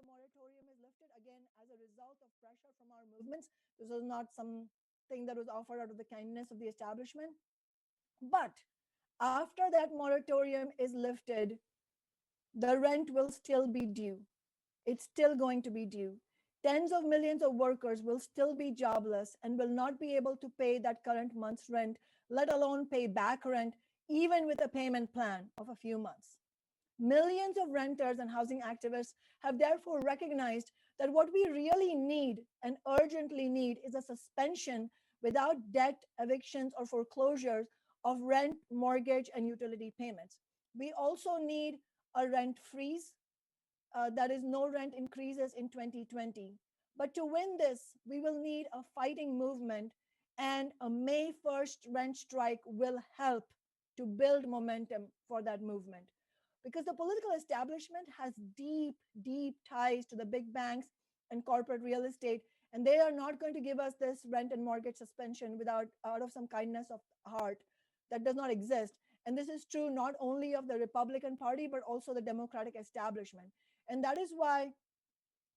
moratorium is lifted, again, as a result of pressure from our movements. This was not something that was offered out of the kindness of the establishment. But after that moratorium is lifted, the rent will still be due. It's still going to be due. Tens of millions of workers will still be jobless and will not be able to pay that current month's rent, let alone pay back rent, even with a payment plan of a few months. Millions of renters and housing activists have therefore recognized that what we really need and urgently need is a suspension without debt, evictions, or foreclosures of rent, mortgage, and utility payments. We also need a rent freeze, that is, no rent increases in 2020. But to win this, we will need a fighting movement, and a May 1st rent strike will help to build momentum for that movement. Because the political establishment has deep, deep ties to the big banks and corporate real estate, and they are not going to give us this rent and mortgage suspension without out of some kindness of heart that does not exist. And this is true not only of the Republican Party, but also the Democratic establishment. And that is why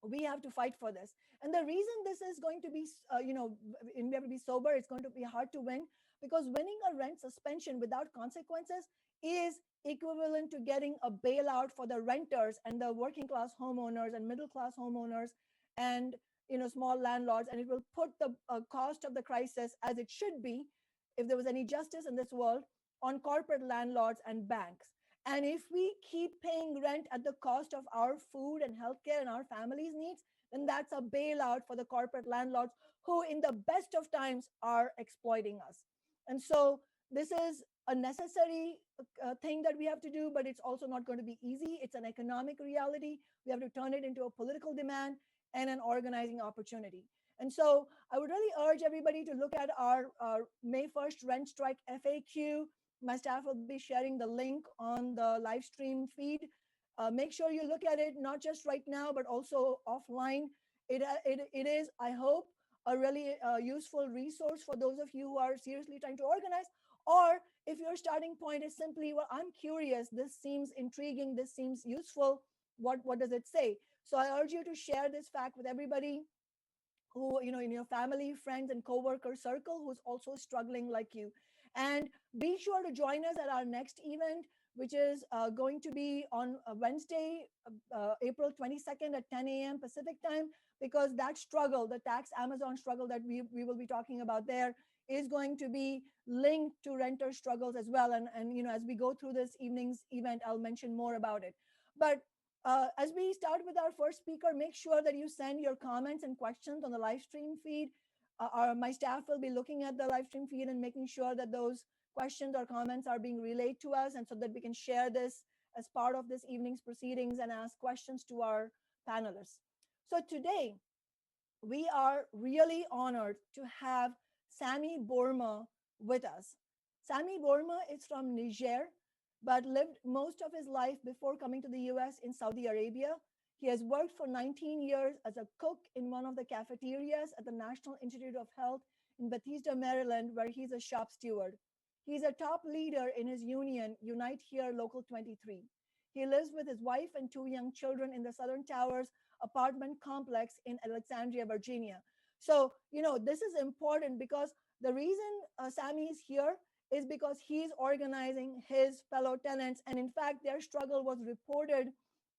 we have to fight for this. And the reason this is going to be, we have to be sober, it's going to be hard to win, because winning a rent suspension without consequences is equivalent to getting a bailout for the renters and the working class homeowners and middle class homeowners and small landlords. And it will put the cost of the crisis, as it should be, if there was any justice in this world, on corporate landlords and banks. And if we keep paying rent at the cost of our food and healthcare and our families' needs, then that's a bailout for the corporate landlords who, in the best of times, are exploiting us. And so this is a necessary thing that we have to do, but it's also not going to be easy. It's an economic reality. We have to turn it into a political demand and an organizing opportunity. And so I would really urge everybody to look at our May 1st rent strike FAQ. My staff will be sharing the link on the live stream feed. Make sure you look at it, not just right now, but also offline. It is, I hope, a really useful resource for those of you who are seriously trying to organize. Or if your starting point is simply, well, I'm curious, this seems intriguing, this seems useful, what does it say? So I urge you to share this fact with everybody who, in your family, friends, and coworker circle who's also struggling like you. And be sure to join us at our next event, which is going to be on Wednesday, April 22nd at 10 a.m. Pacific time, because that struggle, the tax Amazon struggle that we will be talking about there, is going to be linked to renter struggles as well. And as we go through this evening's event, I'll mention more about it. But as we start with our first speaker, make sure that you send your comments and questions on the live stream feed. My staff will be looking at the live stream feed and making sure that those questions or comments are being relayed to us, and so that we can share this as part of this evening's proceedings and ask questions to our panelists. So today, we are really honored to have Sami Bourma with us. Sami Bourma is from Niger, but lived most of his life before coming to the US in Saudi Arabia. He has worked for 19 years as a cook in one of the cafeterias at the National Institute of Health in Bethesda, Maryland, where he's a shop steward. He's a top leader in his union, Unite Here Local 23. He lives with his wife and two young children in the Southern Towers apartment complex in Alexandria, Virginia. So, this is important because the reason Sami is here is because he's organizing his fellow tenants. And in fact, their struggle was reported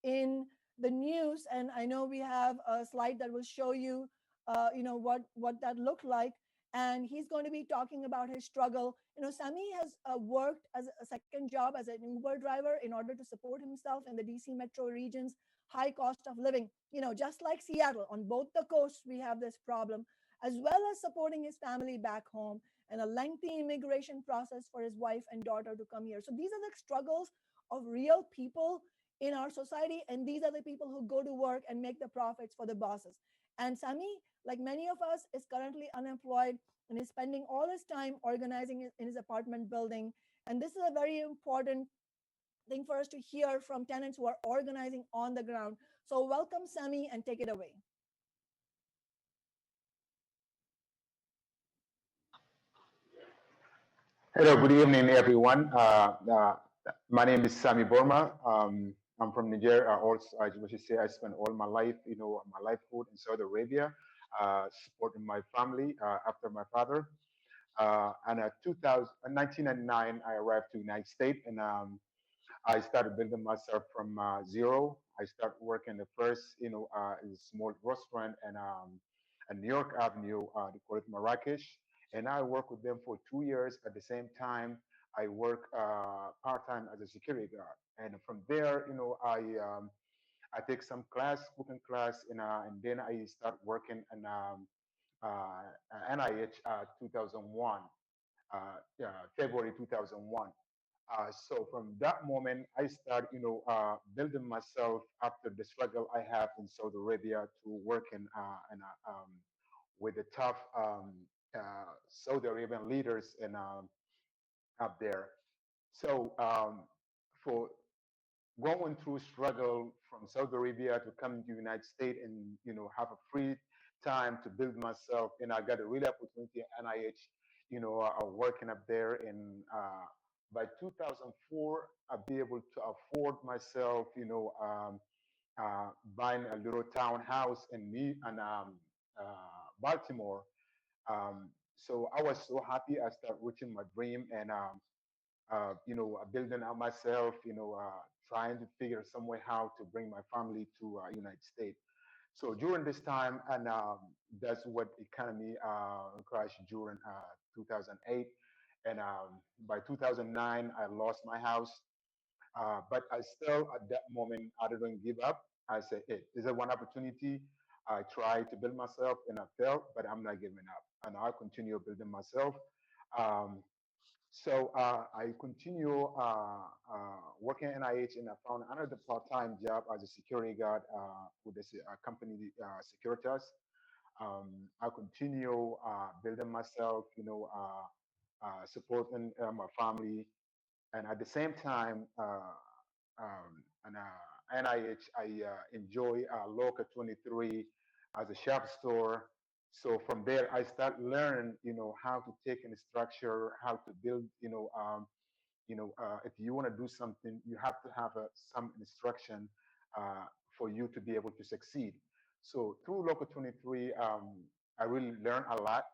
in the news. And I know we have a slide that will show you, what that looked like. And he's going to be talking about his struggle. Sami has worked as a second job as an Uber driver in order to support himself in the DC metro region's high cost of living. Just like Seattle, on both the coasts, we have this problem, as well as supporting his family back home and a lengthy immigration process for his wife and daughter to come here. So these are the struggles of real people in our society, and these are the people who go to work and make the profits for the bosses. And Sami, like many of us, is currently unemployed and is spending all his time organizing in his apartment building. And this is a very important thing for us to hear from tenants who are organizing on the ground. So welcome, Sami, and take it away. Hello, good evening, everyone. My name is Sami Bourma. I'm from Nigeria. Also, I would just say I spent all my life, my livelihood in Saudi Arabia, supporting my family after my father. And 1999, I arrived to the United States, and I started building myself from zero. I started working the first, in a small restaurant and New York Avenue. They call it Marrakesh, and I worked with them for 2 years. At the same time, I work part time as a security guard, and from there, I take some class, cooking class, and then I start working in NIH 2001, February 2001. So from that moment, I start, building myself after the struggle I have in Saudi Arabia to working with the tough Saudi Arabian leaders and up there. So for going through struggle from Saudi Arabia to come to the United States and have a free time to build myself, and I got a real opportunity at NIH, working up there. And by 2004, I'll be able to afford myself, buying a little townhouse in Baltimore. So I was so happy. I started reaching my dream, and building out myself, trying to figure some way how to bring my family to United States. So during this time, and that's what economy crashed during 2008. And by 2009, I lost my house. But I still, at that moment, I didn't give up. I said, hey, is there one opportunity? I tried to build myself and I failed, but I'm not giving up. And I continue building myself. Um, so I continue working at NIH, and I found another part-time job as a security guard with this company, Securitas. I continue building myself, supporting my family, and at the same time, and NIH, I enjoy Local 23 as a shop store. So from there, I start learning, how to take in structure, how to build, if you want to do something, you have to have some instruction for you to be able to succeed. So through Local 23, I really learned a lot,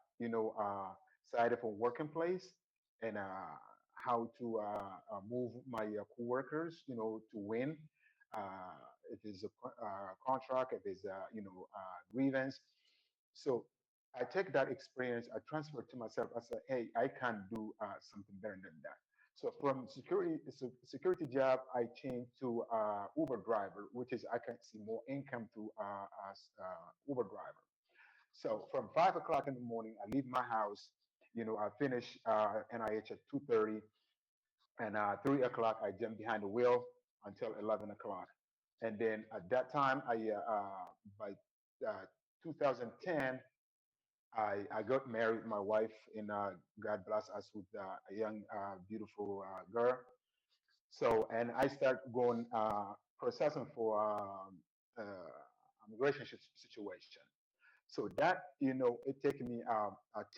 side of a working place, and how to move my coworkers, to win. If it's a contract, if it's grievance. So I take that experience, I transfer it to myself. I say, hey, I can do something better than that. So from security job, I changed to Uber driver, which is I can see more income to as Uber driver. So from 5 o'clock in the morning, I leave my house. I finish NIH at 2:30, and 3 o'clock I jump behind the wheel until 11 o'clock. And then at that time, by 2010, I got married with my wife, and God bless us with a young, beautiful girl. So, and I start going processing for immigration situation. So that, it taken me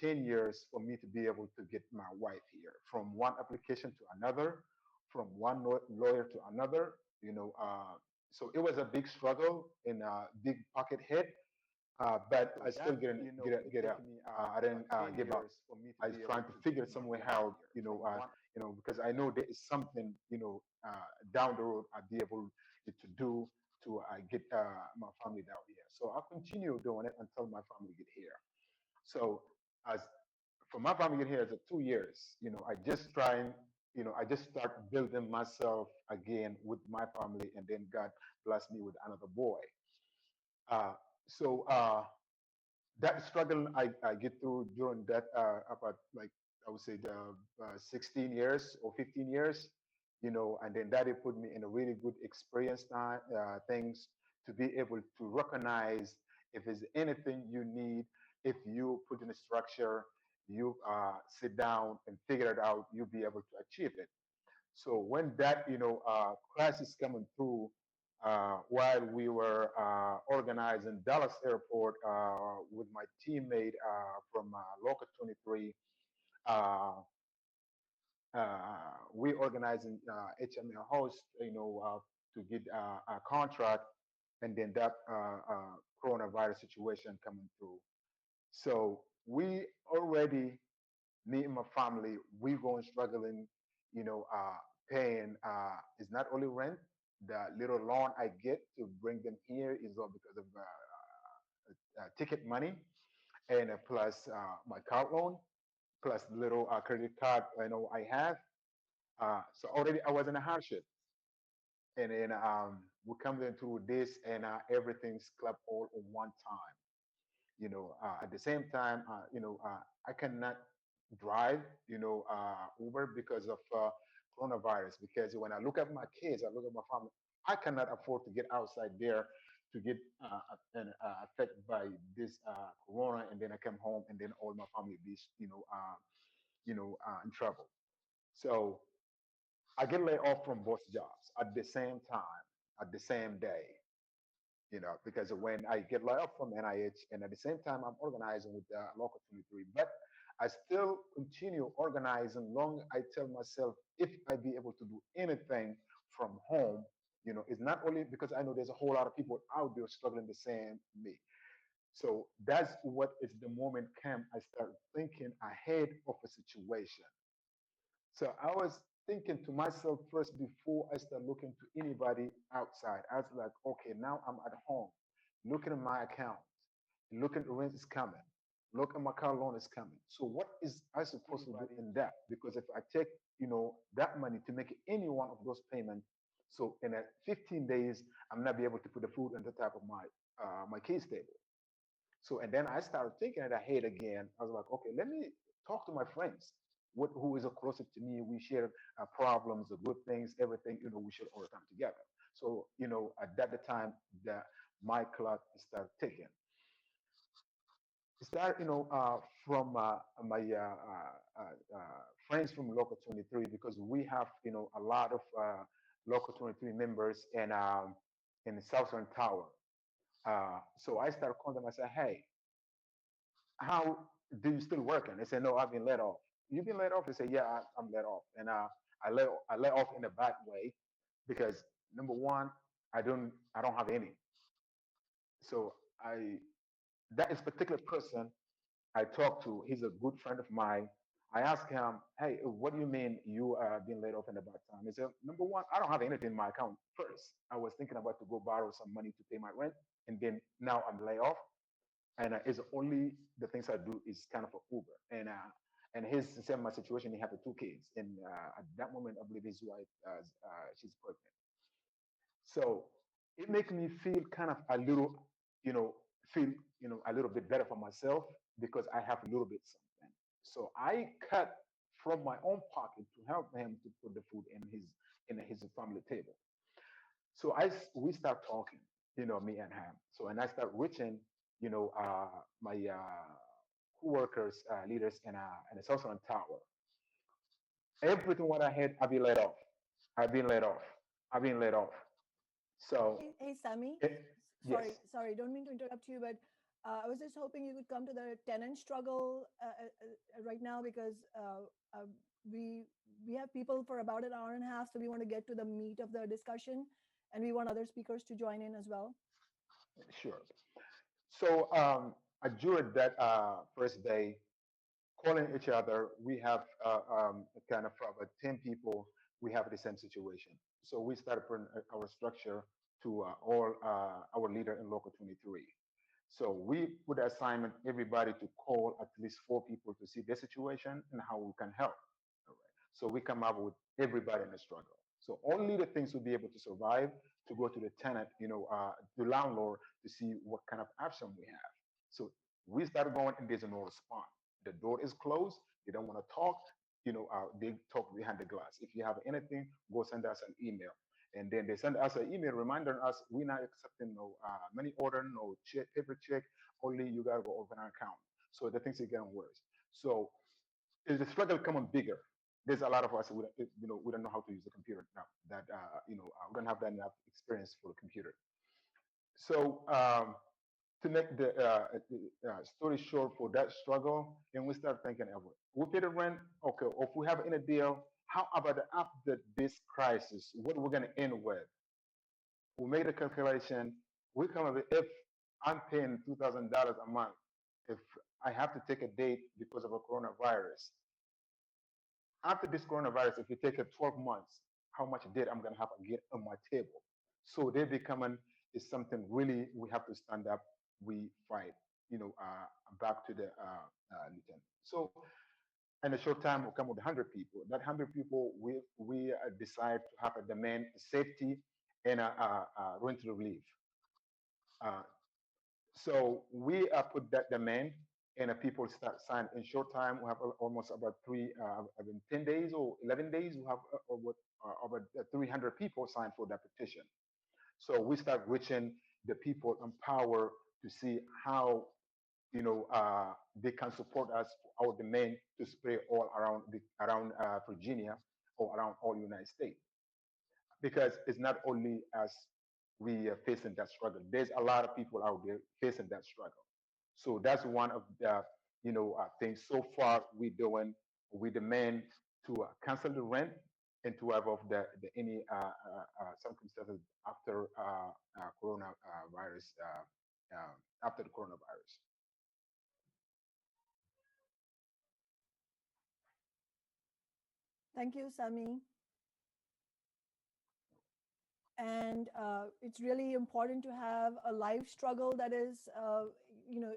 10 years for me to be able to get my wife here, from one application to another, from one lawyer to another. So it was a big struggle and a big pocket hit, but I still get up. I didn't give up. I was trying to figure some way how, because I know there is something, down the road I'll be able to do to get my family down here. So I'll continue doing it until my family get here. So as for my family get here, it's 2 years. I just start building myself again with my family, and then God blessed me with another boy. So that struggle I get through during that about, like, I would say the 16 years or 15 years, and then that it put me in a really good experience time, things to be able to recognize if there's anything you need, if you put in a structure, you sit down and figure it out, you'll be able to achieve it. So when that, class is coming through, while we were organizing Dallas Airport with my teammate from Local 23, uh, we organizing HML host, to get a contract, and then that coronavirus situation coming through. So we already, me and my family, we going struggling, you know, paying. It's not only rent. The little loan I get to bring them here is all because of ticket money, and plus my car loan, plus the little credit card I have. So already I was in a hardship, and then we come in through this, and everything's clapped all on one time. At the same time, I cannot drive, Uber because of coronavirus. Because when I look at my kids, I look at my family, I cannot afford to get outside there to get affected by this corona, and then I come home, and then all my family be, in trouble. So I get laid off from both jobs at the same time, at the same day, because when I get laid off from NIH, and at the same time I'm organizing with Local 23, but I still continue organizing long I tell myself if I be able to do anything from home, it's not only because I know there's a whole lot of people out there struggling the same me. So that's what is the moment came I start thinking ahead of a situation. So I was thinking to myself first before I start looking to anybody outside. I was like, okay, now I'm at home, looking at my account, looking at the rent is coming, look at my car loan is coming. So what is I supposed to do in that? Because if I take, that money to make any one of those payments, so in a 15 days, I'm not be able to put the food on the top of my kids' table. So, and then I started thinking it ahead again. I was like, okay, let me talk to my friends, who is closest to me. We share problems, the good things, everything. We share all the time together. So, at that time, that my clock started ticking. It started, from my friends from Local 23, because we have, a lot of Local 23 members in the Southern Tower. So I started calling them. I said, hey, how do you still working? They said, no, I've been let off. You've been let off? They said, yeah, I'm let off. And I let off in a bad way because number one, I don't have any. So that is particular person I talked to, he's a good friend of mine. I asked him, hey, what do you mean you are being laid off in a bad time? He said, number one, I don't have anything in my account. First, I was thinking about to go borrow some money to pay my rent, and then now I'm laid off, and it's only the things I do is kind of a Uber. And his same my situation. He had the two kids, and at that moment, I believe his wife she's pregnant. So it makes me feel kind of a little, feel a little bit better for myself because I have a little bit something. So I cut from my own pocket to help him to put the food in his family table. So we start talking, me and him. So and I start reaching, my co-workers, leaders in the Southern Tower. Everything what I had, I've been laid off. I've been laid off. I've been laid off. So Hey, Sammy. yes, Sorry, don't mean to interrupt you, but I was just hoping you could come to the tenant struggle right now because we we have people for about an hour and a half, so we want to get to the meat of the discussion, and we want other speakers to join in as well. sure. So during that first day, calling each other, we have a kind of about 10 people. We have the same situation. So we started putting our structure to all our leader in Local 23. So we put the assignment everybody to call at least 4 people to see their situation and how we can help. All right. So we come up with everybody in the struggle. So only the things will be able to survive to go to the tenant, the landlord to see what kind of action we have. So we started going and there's no response. The door is closed. They don't want to talk. They talk behind the glass. If you have anything, go send us an email. And then they send us an email reminding us we're not accepting no money order, no check, paper check. Only you gotta go open an account. So the things are getting worse. So is the struggle becoming bigger? There's a lot of us we don't know how to use the computer now. That we don't have that enough experience for the computer. So to make the story short for that struggle, and we start thinking of it. We pay the rent, okay. Or if we have any deal, how about after this crisis? What we're gonna end with? We made a calculation. We come up with, if I'm paying $2,000 a month, if I have to take a date because of a coronavirus, after this coronavirus, if you take it 12 months, how much debt I'm gonna have to get on my table? So they becoming is something really we have to stand up. We fight, back to the lieutenant. So in a short time, we'll come with 100 people. That 100 people, we decide to have a demand safety and a rent relief. Uh, so we put that demand, and people start sign in short time. We have almost about 10 days or 11 days. We have over 300 people signed for that petition. So we start reaching the people in power to see how they can support us for our demand to spread all around Virginia or around all United States, because it's not only us we are facing that struggle. There's a lot of people out there facing that struggle. So that's one of the things so far we're doing. We demand to cancel the rent and to have of the any circumstances after coronavirus after the coronavirus. Thank you, Sami. And it's really important to have a live struggle that is,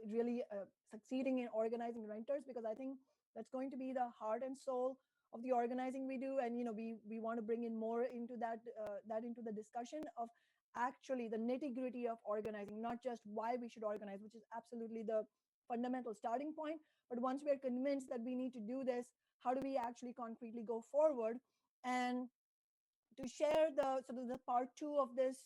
really succeeding in organizing renters, because I think that's going to be the heart and soul of the organizing we do. And we want to bring in more into that into the discussion of actually the nitty gritty of organizing, not just why we should organize, which is absolutely the fundamental starting point. But once we're convinced that we need to do this, how do we actually concretely go forward? And to share the sort of the part two of this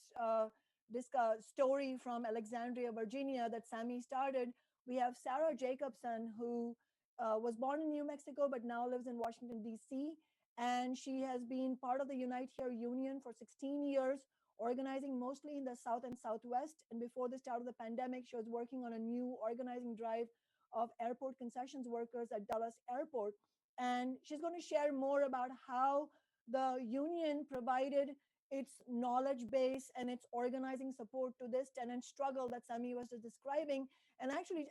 story from Alexandria, Virginia, that Sami started, we have Sarah Jacobson, who was born in New Mexico but now lives in Washington, D.C. And she has been part of the Unite Here Union for 16 years, organizing mostly in the South and Southwest. And before the start of the pandemic, she was working on a new organizing drive of airport concessions workers at Dulles Airport. And she's going to share more about how the union provided its knowledge base and its organizing support to this tenant struggle that Sami was just describing. And actually,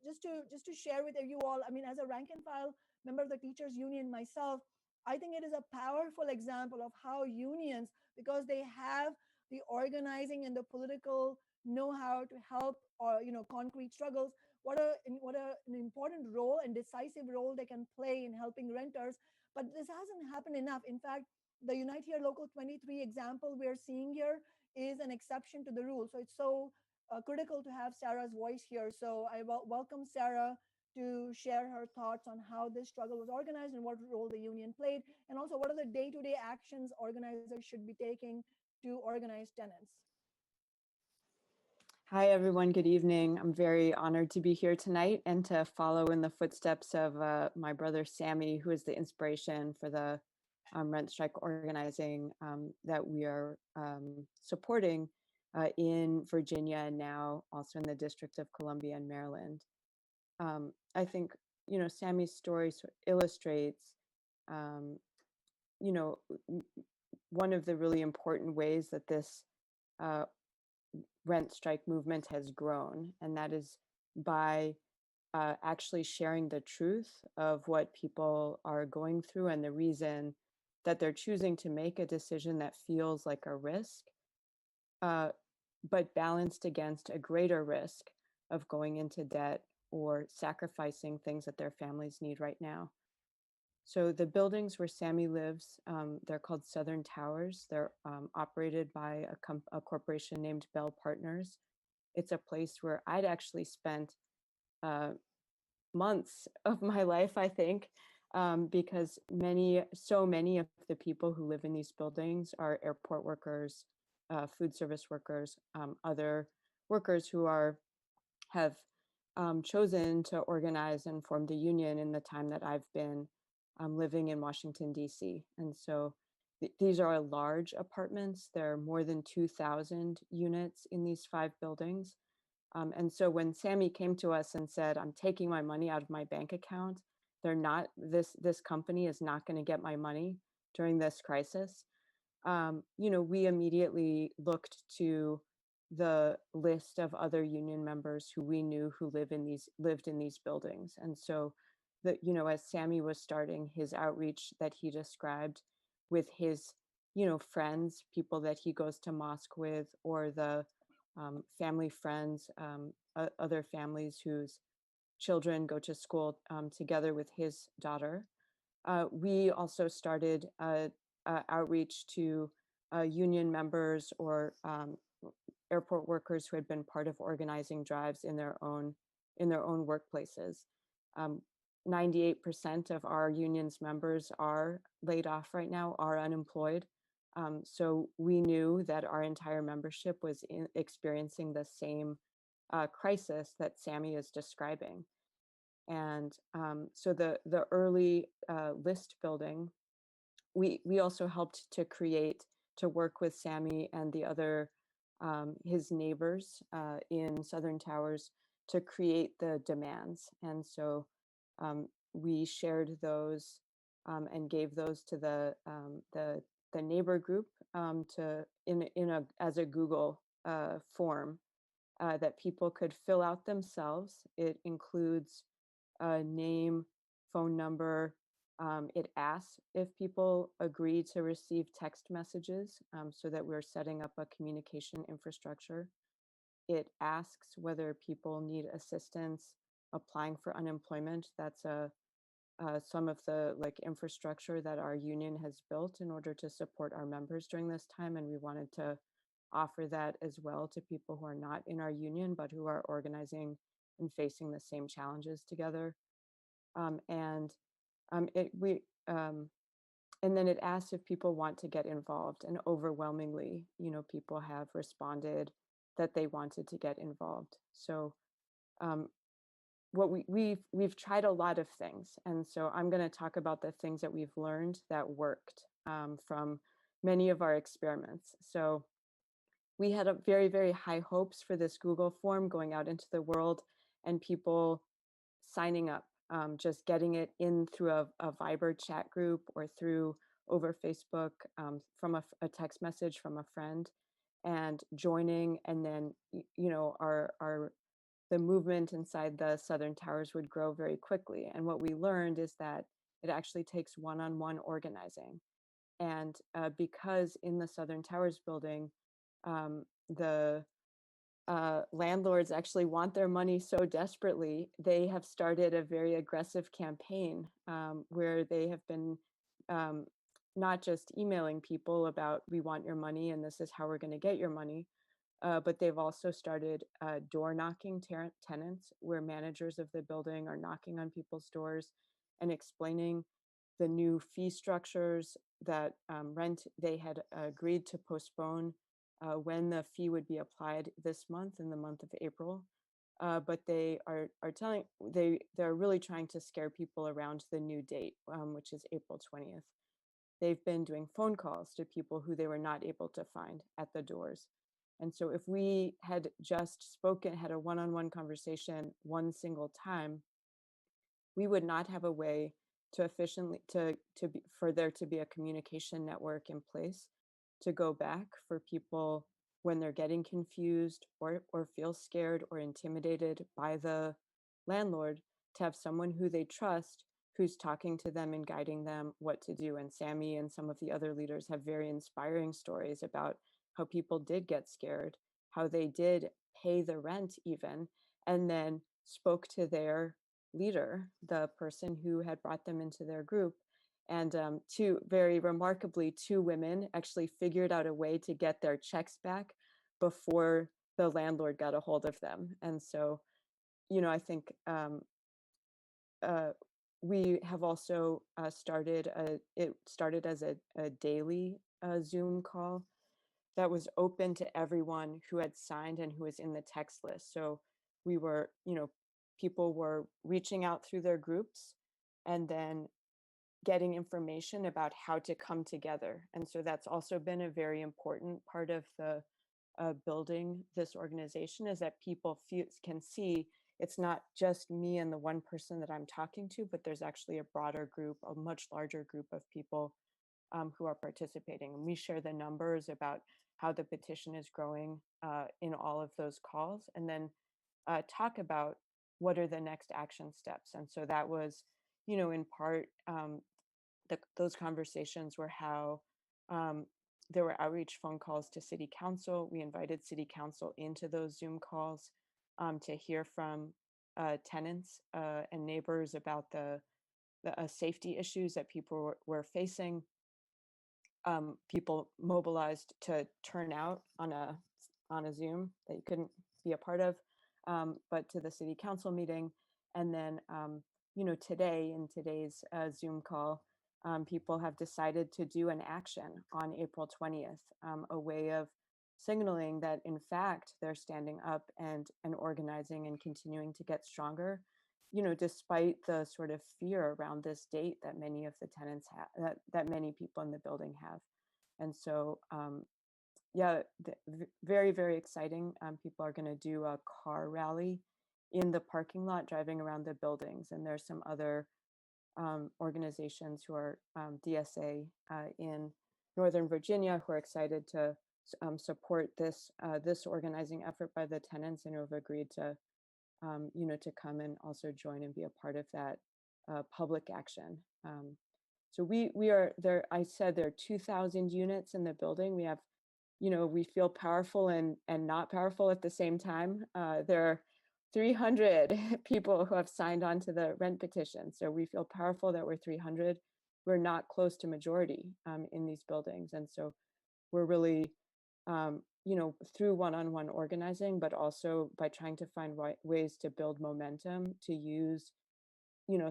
just to share with you all, I mean, as a rank and file member of the teachers union myself, I think it is a powerful example of how unions, because they have the organizing and the political know-how to help or concrete struggles, what an important role and decisive role they can play in helping renters. But this hasn't happened enough. In fact, the Unite Here Local 23 example we're seeing here is an exception to the rule. So it's so critical to have Sarah's voice here. So I welcome Sarah to share her thoughts on how this struggle was organized and what role the union played, and also what are the day-to-day actions organizers should be taking to organize tenants. Hi, everyone. Good evening. I'm very honored to be here tonight and to follow in the footsteps of my brother, Sami, who is the inspiration for the rent strike organizing that we are supporting in Virginia and now also in the District of Columbia and Maryland. I think, Sami's story illustrates, one of the really important ways that this rent strike movement has grown, and that is by actually sharing the truth of what people are going through and the reason that they're choosing to make a decision that feels like a risk, but balanced against a greater risk of going into debt or sacrificing things that their families need right now. So the buildings where Sami lives, they're called Southern Towers. They're operated by a corporation named Bell Partners. It's a place where I'd actually spent months of my life, I think, because so many of the people who live in these buildings are airport workers, food service workers, other workers who have chosen to organize and form the union in the time that I've been living in Washington, D.C. And so these are large apartments. There are more than 2,000 units in these 5 buildings. And so when Sami came to us and said, I'm taking my money out of my bank account, this company is not going to get my money during this crisis. we immediately looked to the list of other union members who we knew who lived in these buildings. And so as Sammy was starting his outreach that he described with his, friends, people that he goes to mosque with, or the family friends, other families whose children go to school together with his daughter. We also started outreach to union members or airport workers who had been part of organizing drives in their own workplaces. 98% of our union's members are laid off right now, are unemployed. So we knew that our entire membership was experiencing the same crisis that Sammy is describing. And so the early list building, we also helped to work with Sammy and the other his neighbors in Southern Towers to create the demands. And so we shared those and gave those to the neighbor group as a Google form that people could fill out themselves. It includes name, phone number. It asks if people agree to receive text messages so that we're setting up a communication infrastructure. It asks whether people need assistance applying for unemployment. That's some of the infrastructure that our union has built in order to support our members during this time. And we wanted to offer that as well to people who are not in our union, but who are organizing and facing the same challenges together. And then it asks if people want to get involved, and overwhelmingly, people have responded that they wanted to get involved. So what we've tried a lot of things, and so I'm going to talk about the things that we've learned that worked from many of our experiments. So we had a very, very high hopes for this Google form going out into the world and people signing up, just getting it in through a Viber chat group or through over Facebook from a text message from a friend, and joining, and then the movement inside the Southern Towers would grow very quickly. And what we learned is that it actually takes one-on-one organizing. And because in the Southern Towers building, the landlords actually want their money so desperately, they have started a very aggressive campaign where they have been not just emailing people about, we want your money and this is how we're going to get your money, but they've also started door knocking tenants, where managers of the building are knocking on people's doors and explaining the new fee structures that rent they had agreed to postpone when the fee would be applied this month, in the month of April. But they are they're really trying to scare people around the new date, which is April 20th. They've been doing phone calls to people who they were not able to find at the doors. And so if we had just had a one-on-one conversation one single time, we would not have a way to efficiently for there to be a communication network in place to go back for people when they're getting confused or feel scared or intimidated by the landlord, to have someone who they trust who's talking to them and guiding them what to do. And Sammy and some of the other leaders have very inspiring stories about how people did get scared, how they did pay the rent even, and then spoke to their leader, the person who had brought them into their group. And very remarkably, two women actually figured out a way to get their checks back before the landlord got a hold of them. And so, I think we have also it started as a daily Zoom call that was open to everyone who had signed and who was in the text list. So we were, people were reaching out through their groups and then getting information about how to come together. And so that's also been a very important part of the building this organization, is that people can see it's not just me and the one person that I'm talking to, but there's actually a broader group, a much larger group of people who are participating. And we share the numbers about how the petition is growing in all of those calls, and then talk about what are the next action steps. And so that was, in part, those conversations were how there were outreach phone calls to city council. We invited city council into those Zoom calls to hear from tenants and neighbors about the safety issues that people were facing. People mobilized to turn out on a Zoom that you couldn't be a part of, but to the city council meeting. And then, today, in today's Zoom call, people have decided to do an action on April 20th, a way of signaling that, in fact, they're standing up and organizing and continuing to get stronger, despite the sort of fear around this date that many of the tenants have, that many people in the building have. And so, very, very exciting. People are going to do a car rally in the parking lot, driving around the buildings. And there's some other organizations who are DSA in Northern Virginia who are excited to support this organizing effort by the tenants, and who have agreed to to come and also join and be a part of that public action. So we are there. I said there are 2,000 units in the building. We have, we feel powerful and not powerful at the same time. There are 300 people who have signed on to the rent petition. So we feel powerful that we're 300. We're not close to majority in these buildings. And so we're really, through one-on-one organizing, but also by trying to find ways to build momentum, to use,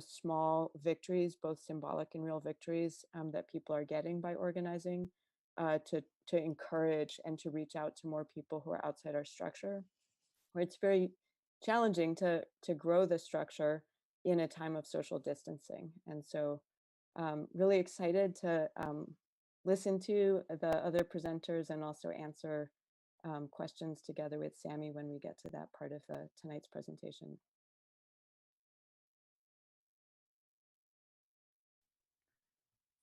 small victories, both symbolic and real victories that people are getting by organizing, to encourage and to reach out to more people who are outside our structure, where it's very challenging to grow the structure in a time of social distancing. And so really excited to listen to the other presenters and also answer questions together with Sammy when we get to that part of tonight's presentation.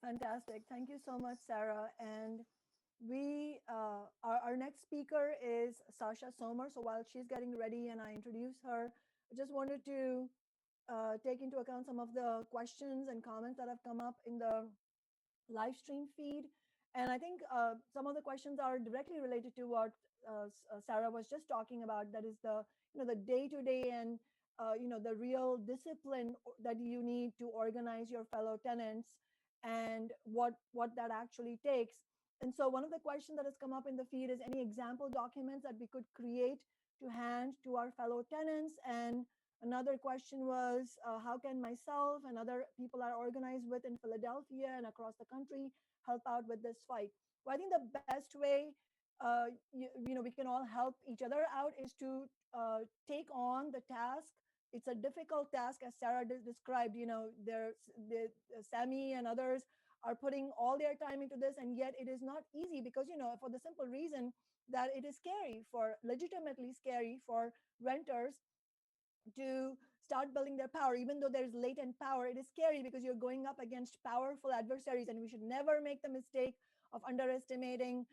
Fantastic. Thank you so much, Sarah. And we, our next speaker is Sasha Sommer. So while she's getting ready and I introduce her, I just wanted to take into account some of the questions and comments that have come up in the live stream feed. And I think some of the questions are directly related to what Sarah was just talking about. That is the, the day-to-day and, the real discipline that you need to organize your fellow tenants, and what that actually takes. And so one of the questions that has come up in the feed is any example documents that we could create to hand to our fellow tenants. And another question was, how can myself and other people are organized with in Philadelphia and across the country help out with this fight? Well, I think the best way, we can all help each other out is to take on the task. It's a difficult task, as Sarah described. Sammy and others are putting all their time into this, and yet it is not easy because, for the simple reason that it is scary, legitimately scary for renters to start building their power. Even though there's latent power, it is scary because you're going up against powerful adversaries, and we should never make the mistake of underestimating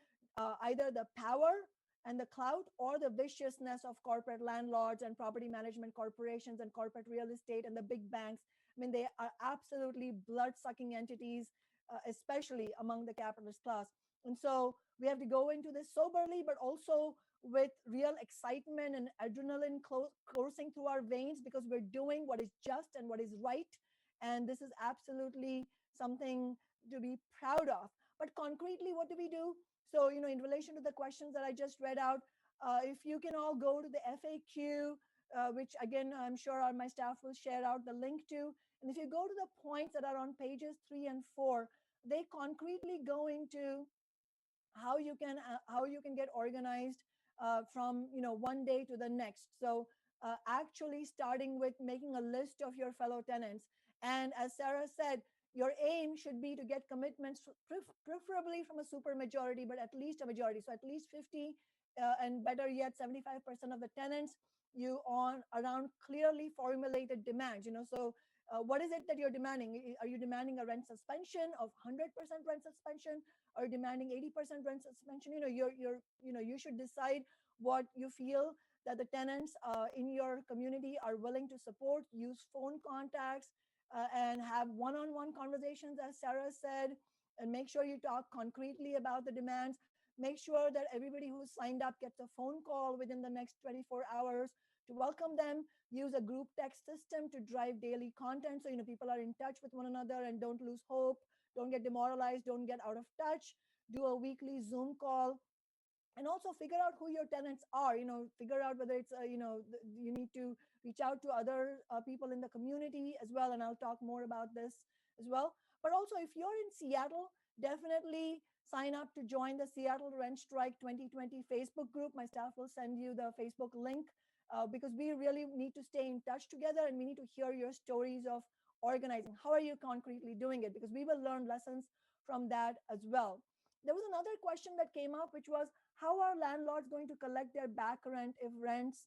either the power and the clout or the viciousness of corporate landlords and property management corporations and corporate real estate and the big banks. I mean, they are absolutely blood-sucking entities, especially among the capitalist class. And so we have to go into this soberly, but also with real excitement and adrenaline coursing through our veins, because we're doing what is just and what is right. And this is absolutely something to be proud of. But concretely, what do we do? So, in relation to the questions that I just read out, if you can all go to the FAQ, which again, I'm sure my staff will share out the link to. And if you go to the points that are on pages 3 and 4, they concretely go into how you can get organized from one day to the next. So actually starting with making a list of your fellow tenants. And as Sarah said, your aim should be to get commitments, preferably from a supermajority, but at least a majority. So at least 50, and better yet, 75% of the tenants, you on around clearly formulated demands. So What is it that you're demanding? Are you demanding a rent suspension of 100% rent suspension? Are you demanding 80% rent suspension? You should decide what you feel that the tenants in your community are willing to support. Use phone contacts and have one-on-one conversations, as Sarah said, and make sure you talk concretely about the demands. Make sure that everybody who's signed up gets a phone call within the next 24 hours to welcome them. Use a group text system to drive daily content, so people are in touch with one another and don't lose hope, don't get demoralized, don't get out of touch. Do a weekly Zoom call, and also figure out who your tenants are. Figure out whether it's you need to reach out to other people in the community as well, and I'll talk more about this as well. But also, if you're in Seattle, definitely sign up to join the Seattle Rent Strike 2020 Facebook group. My staff will send you the Facebook link, because we really need to stay in touch together, and we need to hear your stories of organizing. How are you concretely doing it? Because we will learn lessons from that as well. There was another question that came up, which was, how are landlords going to collect their back rent if rents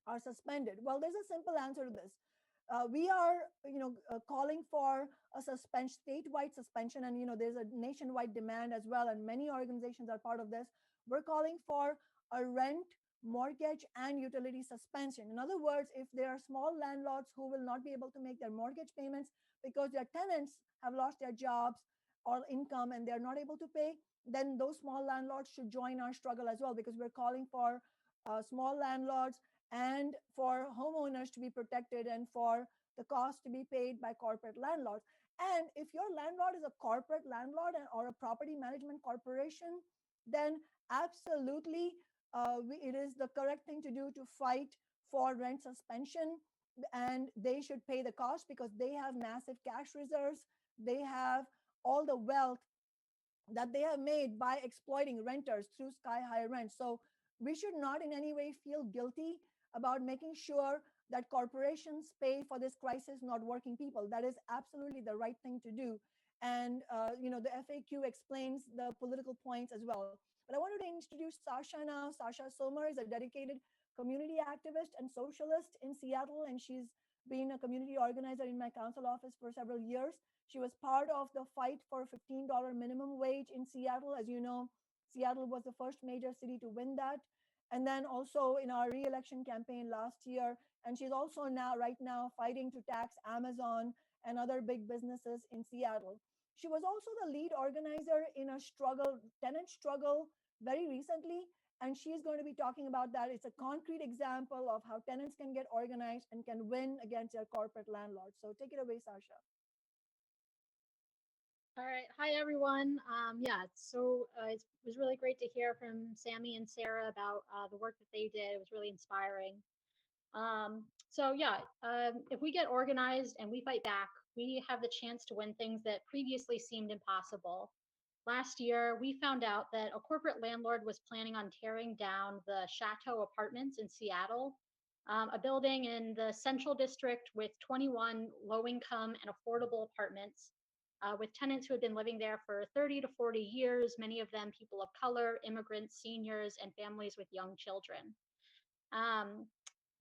are suspended? Well, there's a simple answer to this. We are, calling for a statewide suspension, and there's a nationwide demand as well, and many organizations are part of this. We're calling for a rent, mortgage, and utility suspension. In other words, if there are small landlords who will not be able to make their mortgage payments because their tenants have lost their jobs or income and they're not able to pay, then those small landlords should join our struggle as well, because we're calling for small landlords and for homeowners to be protected and for the cost to be paid by corporate landlords. And if your landlord is a corporate landlord or a property management corporation, then absolutely it is the correct thing to do to fight for rent suspension, and they should pay the cost because they have massive cash reserves. They have all the wealth that they have made by exploiting renters through sky high rent. So we should not in any way feel guilty about making sure that corporations pay for this crisis, not working people. That is absolutely the right thing to do. And the FAQ explains the political points as well. But I wanted to introduce Sasha now. Sasha Somer is a dedicated community activist and socialist in Seattle, and she's been a community organizer in my council office for several years. She was part of the fight for $15 minimum wage in Seattle. As you know, Seattle was the first major city to win that. And then also in our re-election campaign last year. And she's also right now fighting to tax Amazon and other big businesses in Seattle. She was also the lead organizer in a tenant struggle very recently. And she's going to be talking about that. It's a concrete example of how tenants can get organized and can win against their corporate landlords. So take it away, Sasha. All right. Hi, everyone. It was really great to hear from Sammy and Sarah about the work that they did. It was really inspiring. If we get organized and we fight back, we have the chance to win things that previously seemed impossible. Last year, we found out that a corporate landlord was planning on tearing down the Chateau Apartments in Seattle, a building in the Central District with 21 low-income and affordable apartments, with tenants who had been living there for 30 to 40 years, many of them people of color, immigrants, seniors, and families with young children.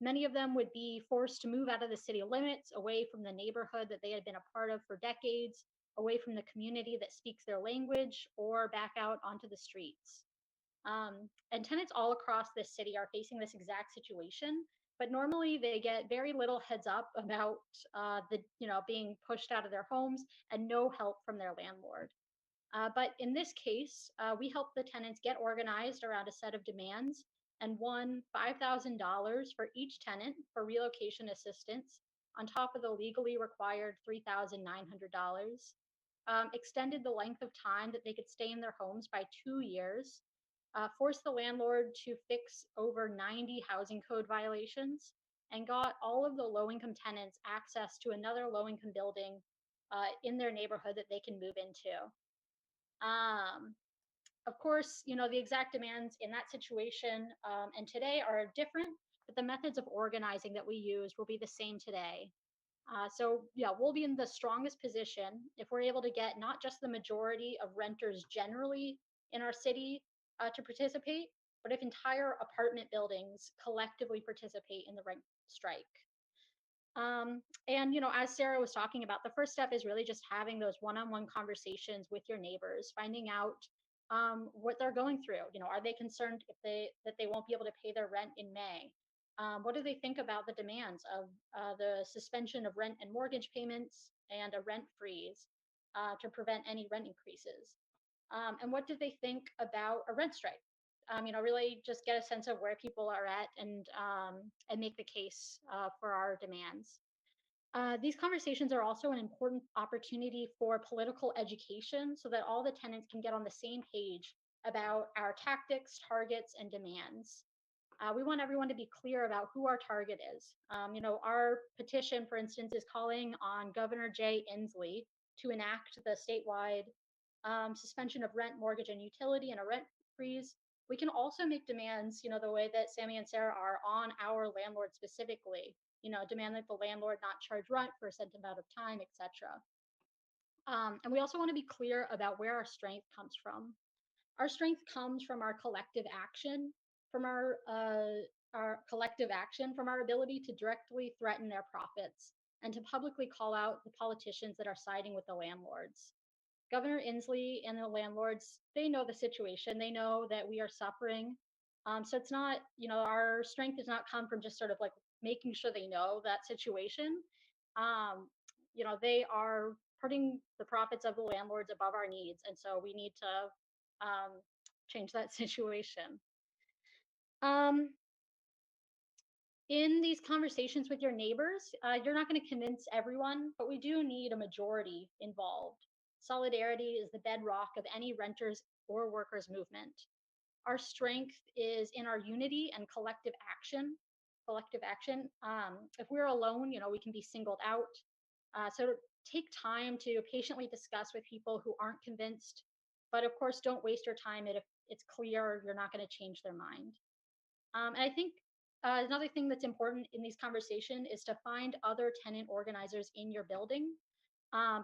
Many of them would be forced to move out of the city limits, away from the neighborhood that they had been a part of for decades, away from the community that speaks their language, or back out onto the streets. And tenants all across this city are facing this exact situation, but normally they get very little heads up about being pushed out of their homes and no help from their landlord. But in this case, we helped the tenants get organized around a set of demands and won $5,000 for each tenant for relocation assistance on top of the legally required $3,900, extended the length of time that they could stay in their homes by 2 years, forced the landlord to fix over 90 housing code violations, and got all of the low-income tenants access to another low-income building in their neighborhood that they can move into. Of course, the exact demands in that situation and today are different, but the methods of organizing that we use will be the same today. We'll be in the strongest position if we're able to get not just the majority of renters generally in our city to participate, but if entire apartment buildings collectively participate in the rent strike. And as Sarah was talking about, the first step is really just having those one-on-one conversations with your neighbors, finding out what they're going through. Are they concerned that they won't be able to pay their rent in May? What do they think about the demands of the suspension of rent and mortgage payments and a rent freeze to prevent any rent increases? And what do they think about a rent strike? Really just get a sense of where people are at and make the case for our demands. These conversations are also an important opportunity for political education so that all the tenants can get on the same page about our tactics, targets, and demands. We want everyone to be clear about who our target is. Our petition, for instance, is calling on Governor Inslee to enact the statewide suspension of rent, mortgage, and utility, and a rent freeze. We can also make demands, the way that Sammy and Sarah are on our landlord specifically. Demand that the landlord not charge rent for a set amount of time, etc. And we also want to be clear about where our strength comes from. Our strength comes from our collective action, from our collective action, from our ability to directly threaten their profits and to publicly call out the politicians that are siding with the landlords. Governor Inslee and the landlords, they know the situation. They know that we are suffering. So it's not, our strength does not come from just sort of like making sure they know that situation. They are putting the profits of the landlords above our needs. And so we need to change that situation. In these conversations with your neighbors, you're not going to convince everyone, but we do need a majority involved. Solidarity is the bedrock of any renters or workers movement. Our strength is in our unity and collective action. If we're alone, we can be singled out. So take time to patiently discuss with people who aren't convinced, but of course, don't waste your time if it's clear you're not going to change their mind. And I think another thing that's important in these conversations is to find other tenant organizers in your building.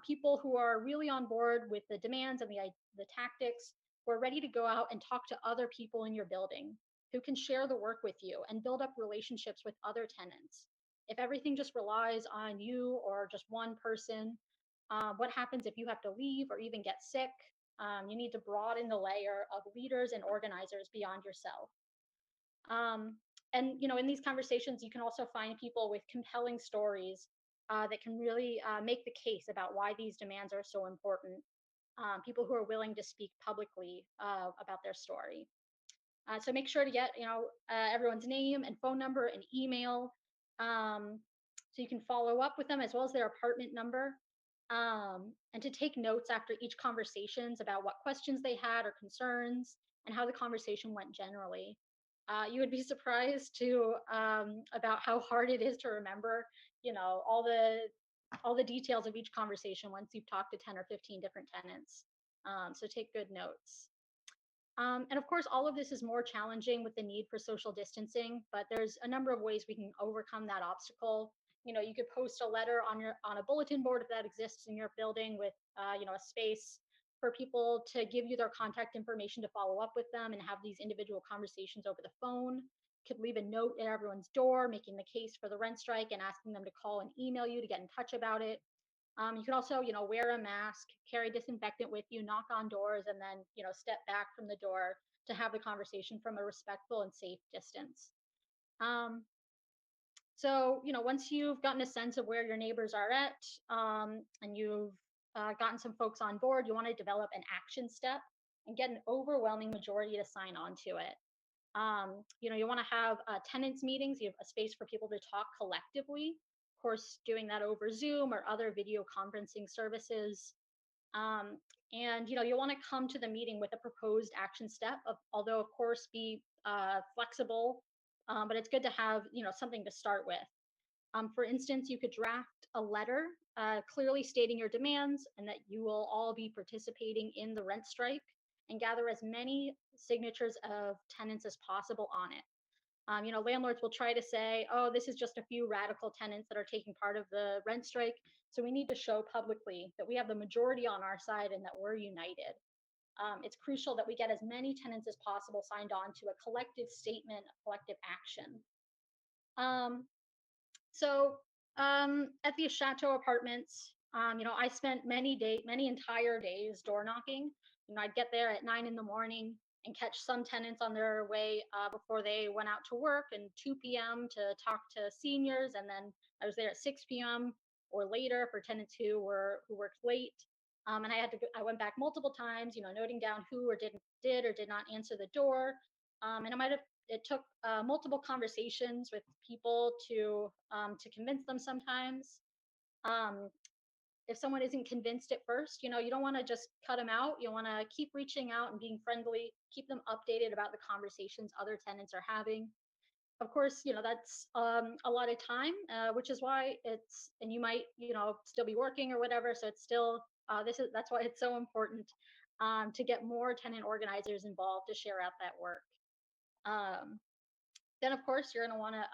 People who are really on board with the demands and the tactics, who are ready to go out and talk to other people in your building, who can share the work with you and build up relationships with other tenants. If everything just relies on you or just one person, what happens if you have to leave or even get sick? You need to broaden the layer of leaders and organizers beyond yourself. And in these conversations, you can also find people with compelling stories that can really make the case about why these demands are so important. People who are willing to speak publicly about their story. So make sure to get everyone's name and phone number and email, so you can follow up with them, as well as their apartment number, and to take notes after each conversations about what questions they had or concerns and how the conversation went generally. You would be surprised about how hard it is to remember, all the details of each conversation once you've talked to 10 or 15 different tenants. So take good notes. And of course, all of this is more challenging with the need for social distancing, but there's a number of ways we can overcome that obstacle. You could post a letter on a bulletin board if that exists in your building with a space for people to give you their contact information to follow up with them and have these individual conversations over the phone. Could leave a note at everyone's door, making the case for the rent strike and asking them to call and email you to get in touch about it. You can also, wear a mask, carry disinfectant with you, knock on doors, and then, step back from the door to have the conversation from a respectful and safe distance. So, once you've gotten a sense of where your neighbors are at, and you've gotten some folks on board, you want to develop an action step and get an overwhelming majority to sign on to it. You want to have tenants meetings. You have a space for people to talk collectively. Of course, doing that over Zoom or other video conferencing services. And you'll want to come to the meeting with a proposed action step. Although, of course, be flexible, but it's good to have something to start with. For instance, you could draft a letter clearly stating your demands and that you will all be participating in the rent strike, and gather as many signatures of tenants as possible on it. Landlords will try to say, oh, this is just a few radical tenants that are taking part of the rent strike. So we need to show publicly that we have the majority on our side and that we're united. It's crucial that we get as many tenants as possible signed on to a collective statement, a collective action. So At the Chateau Apartments, I spent many entire days door knocking. I'd get there at 9 in the morning and catch some tenants on their way before they went out to work, and 2 p.m. to talk to seniors, and then I was there at 6 p.m. or later for tenants who worked late. And I went back multiple times, noting down who or did or did not answer the door. And it took multiple conversations with people to convince them sometimes. Um, if someone isn't convinced at first, you don't want to just cut them out. You want to keep reaching out and being friendly, keep them updated about the conversations other tenants are having. Of course, that's a lot of time, which is why and you might, still be working or whatever. So it's still, that's why it's so important to get more tenant organizers involved to share out that work. Um, then, of course, you're going to want to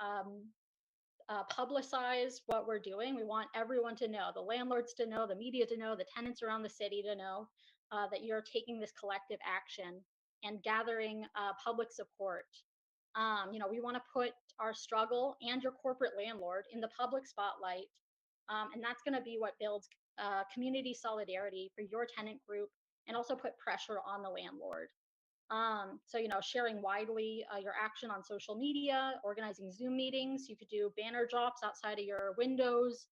publicize what we're doing. We want everyone to know, the landlords to know, the media to know, the tenants around the city to know that you're taking this collective action and gathering public support. We want to put our struggle and your corporate landlord in the public spotlight. And that's going to be what builds community solidarity for your tenant group and also put pressure on the landlord. So, sharing widely your action on social media, organizing Zoom meetings. You could do banner drops outside of your windows,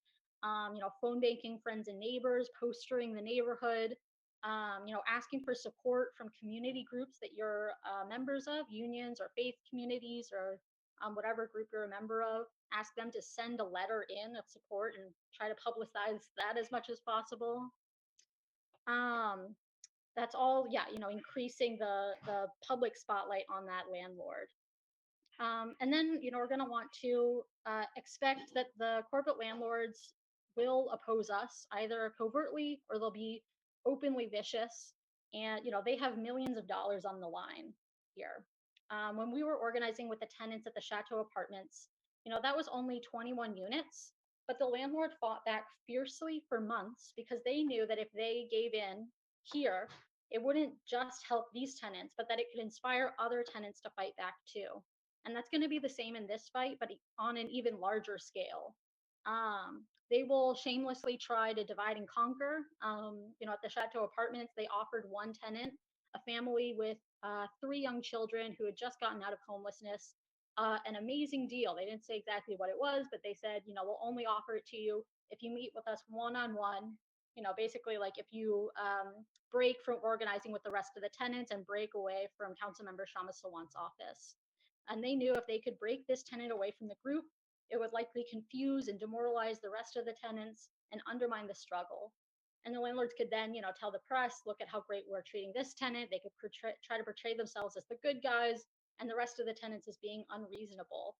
phone banking friends and neighbors, postering the neighborhood, asking for support from community groups that you're members of, unions or faith communities or whatever group you're a member of. Ask them to send a letter in of support and try to publicize that as much as possible. That's all, yeah, increasing the public spotlight on that landlord. And then, we're going to want to expect that the corporate landlords will oppose us either covertly or they'll be openly vicious. And, they have millions of dollars on the line here. When we were organizing with the tenants at the Chateau Apartments, that was only 21 units, but the landlord fought back fiercely for months because they knew that if they gave in here, it wouldn't just help these tenants, but that it could inspire other tenants to fight back too. And that's going to be the same in this fight, but on an even larger scale. They will shamelessly try to divide and conquer. At the Chateau Apartments, they offered one tenant, a family with 3 young children who had just gotten out of homelessness, an amazing deal. They didn't say exactly what it was, but they said, we'll only offer it to you if you meet with us one-on-one. Basically like if you break from organizing with the rest of the tenants and break away from Councilmember Shama Sawant's office. And they knew if they could break this tenant away from the group, it would likely confuse and demoralize the rest of the tenants and undermine the struggle. And the landlords could then, tell the press, look at how great we're treating this tenant. They could try to portray themselves as the good guys and the rest of the tenants as being unreasonable.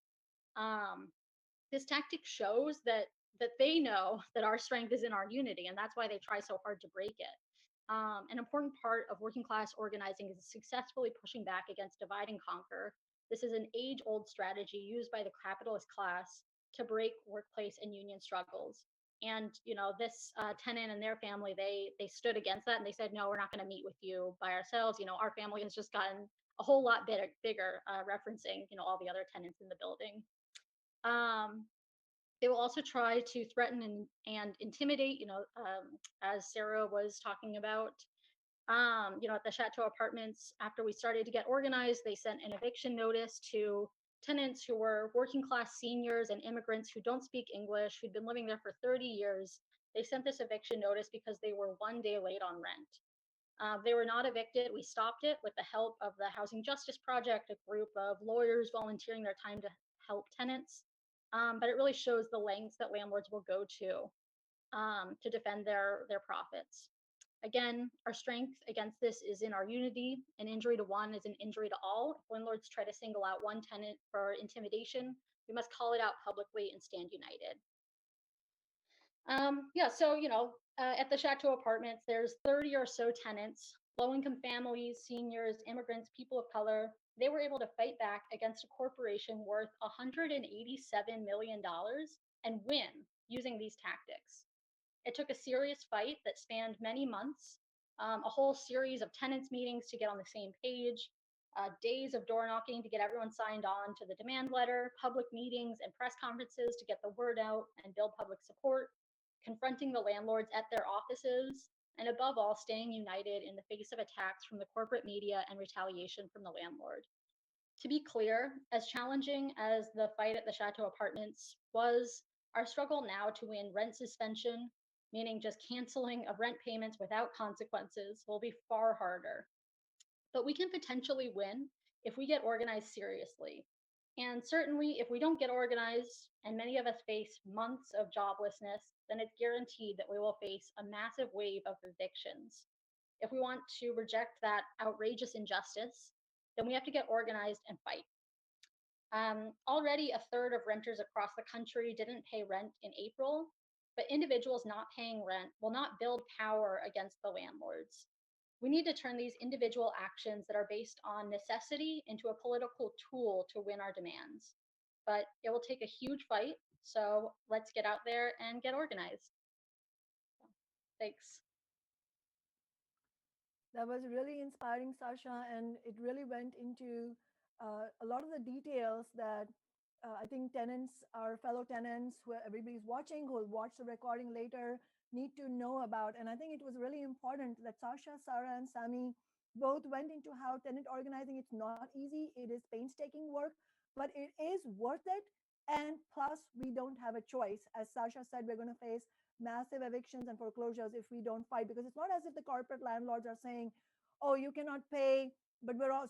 This tactic shows that they know that our strength is in our unity, and that's why they try so hard to break it. An important part of working class organizing is successfully pushing back against divide and conquer. This is an age-old strategy used by the capitalist class to break workplace and union struggles. And this tenant and their family, they stood against that and they said, no, we're not going to meet with you by ourselves. Our family has just gotten a whole lot bigger, referencing all the other tenants in the building. They will also try to threaten and intimidate, as Sarah was talking about. At the Chateau Apartments, after we started to get organized, they sent an eviction notice to tenants who were working class seniors and immigrants who don't speak English, who'd been living there for 30 years. They sent this eviction notice because they were 1 day late on rent. They were not evicted. We stopped it with the help of the Housing Justice Project, a group of lawyers volunteering their time to help tenants. But it really shows the lengths that landlords will go to defend their profits. Again, our strength against this is in our unity. An injury to one is an injury to all. If landlords try to single out one tenant for intimidation, we must call it out publicly and stand united. At the Chateau Apartments, there's 30 or so tenants, low-income families, seniors, immigrants, people of color. They were able to fight back against a corporation worth $187 million and win using these tactics. It took a serious fight that spanned many months, a whole series of tenants meetings to get on the same page, days of door knocking to get everyone signed on to the demand letter, public meetings and press conferences to get the word out and build public support, confronting the landlords at their offices, and above all, staying united in the face of attacks from the corporate media and retaliation from the landlord. To be clear, as challenging as the fight at the Chateau Apartments was, our struggle now to win rent suspension, meaning just canceling of rent payments without consequences, will be far harder. But we can potentially win if we get organized seriously. And certainly, if we don't get organized, and many of us face months of joblessness, then it's guaranteed that we will face a massive wave of evictions. If we want to reject that outrageous injustice, then we have to get organized and fight. Already, a third of renters across the country didn't pay rent in April, but individuals not paying rent will not build power against the landlords. We need to turn these individual actions that are based on necessity into a political tool to win our demands. But it will take a huge fight, so let's get out there and get organized. Thanks. That was really inspiring, Sasha, and it really went into a lot of the details that I think tenants, our fellow tenants, who everybody's watching, who will watch the recording later, need to know about. And I think it was really important that Sasha, Sarah, and Sami both went into how tenant organizing. It's not easy. It is painstaking work, but it is worth it. And plus, we don't have a choice. As Sasha said, we're going to face massive evictions and foreclosures if we don't fight, because it's not as if the corporate landlords are saying, oh, you cannot pay, but we're all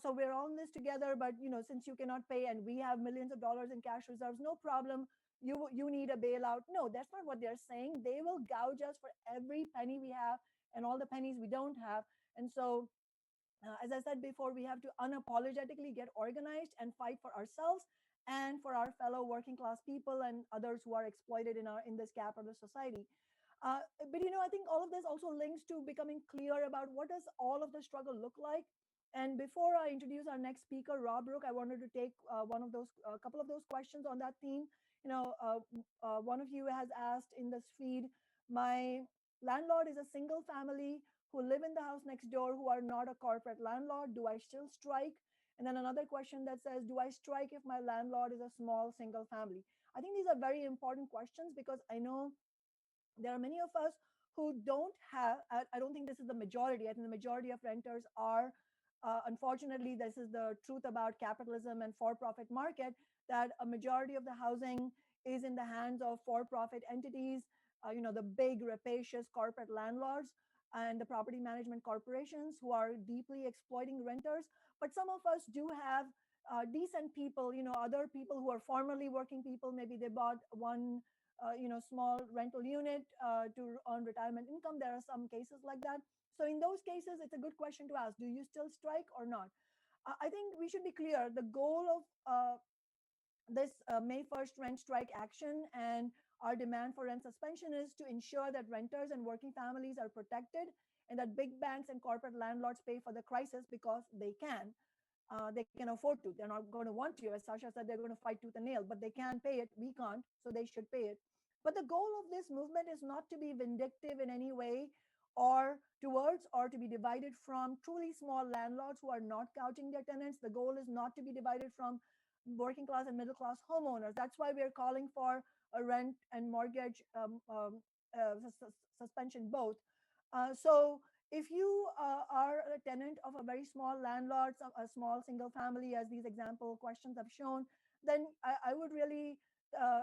in this together, but since you cannot pay and we have millions of dollars in cash reserves, no problem, you need a bailout. No, that's not what they're saying. They will gouge us for every penny we have and all the pennies we don't have. And so as I said before, we have to unapologetically get organized and fight for ourselves and for our fellow working class people and others who are exploited in this capitalist society. But I think all of this also links to becoming clear about what does all of the struggle look like. And before I introduce our next speaker, Rob Rook, I wanted to take a couple of those questions on that theme. One of you has asked in this feed, my landlord is a single family who live in the house next door who are not a corporate landlord. Do I still strike? And then another question that says, do I strike if my landlord is a small single family? I think these are very important questions because I know there are many of us who don't have, I don't think this is the majority. I think the majority of renters are, unfortunately, this is the truth about capitalism and for-profit market, that a majority of the housing is in the hands of for-profit entities, the big rapacious corporate landlords and the property management corporations who are deeply exploiting renters. But some of us do have decent people, other people who are formerly working people. Maybe they bought one small rental unit to earn retirement income. There are some cases like that. So in those cases, it's a good question to ask, do you still strike or not? I think we should be clear. The goal of this May 1st rent strike action and our demand for rent suspension is to ensure that renters and working families are protected and that big banks and corporate landlords pay for the crisis because they can. They can afford to. They're not going to want to. As Sasha said, they're going to fight tooth and nail, but they can pay it. We can't, so they should pay it. But the goal of this movement is not to be vindictive in any way or towards or to be divided from truly small landlords who are not gouging their tenants. The goal is not to be divided from working class and middle class homeowners. That's why we're calling for a rent and mortgage suspension both. So if you are a tenant of a very small landlord, a small single family, as these example questions have shown, then I would really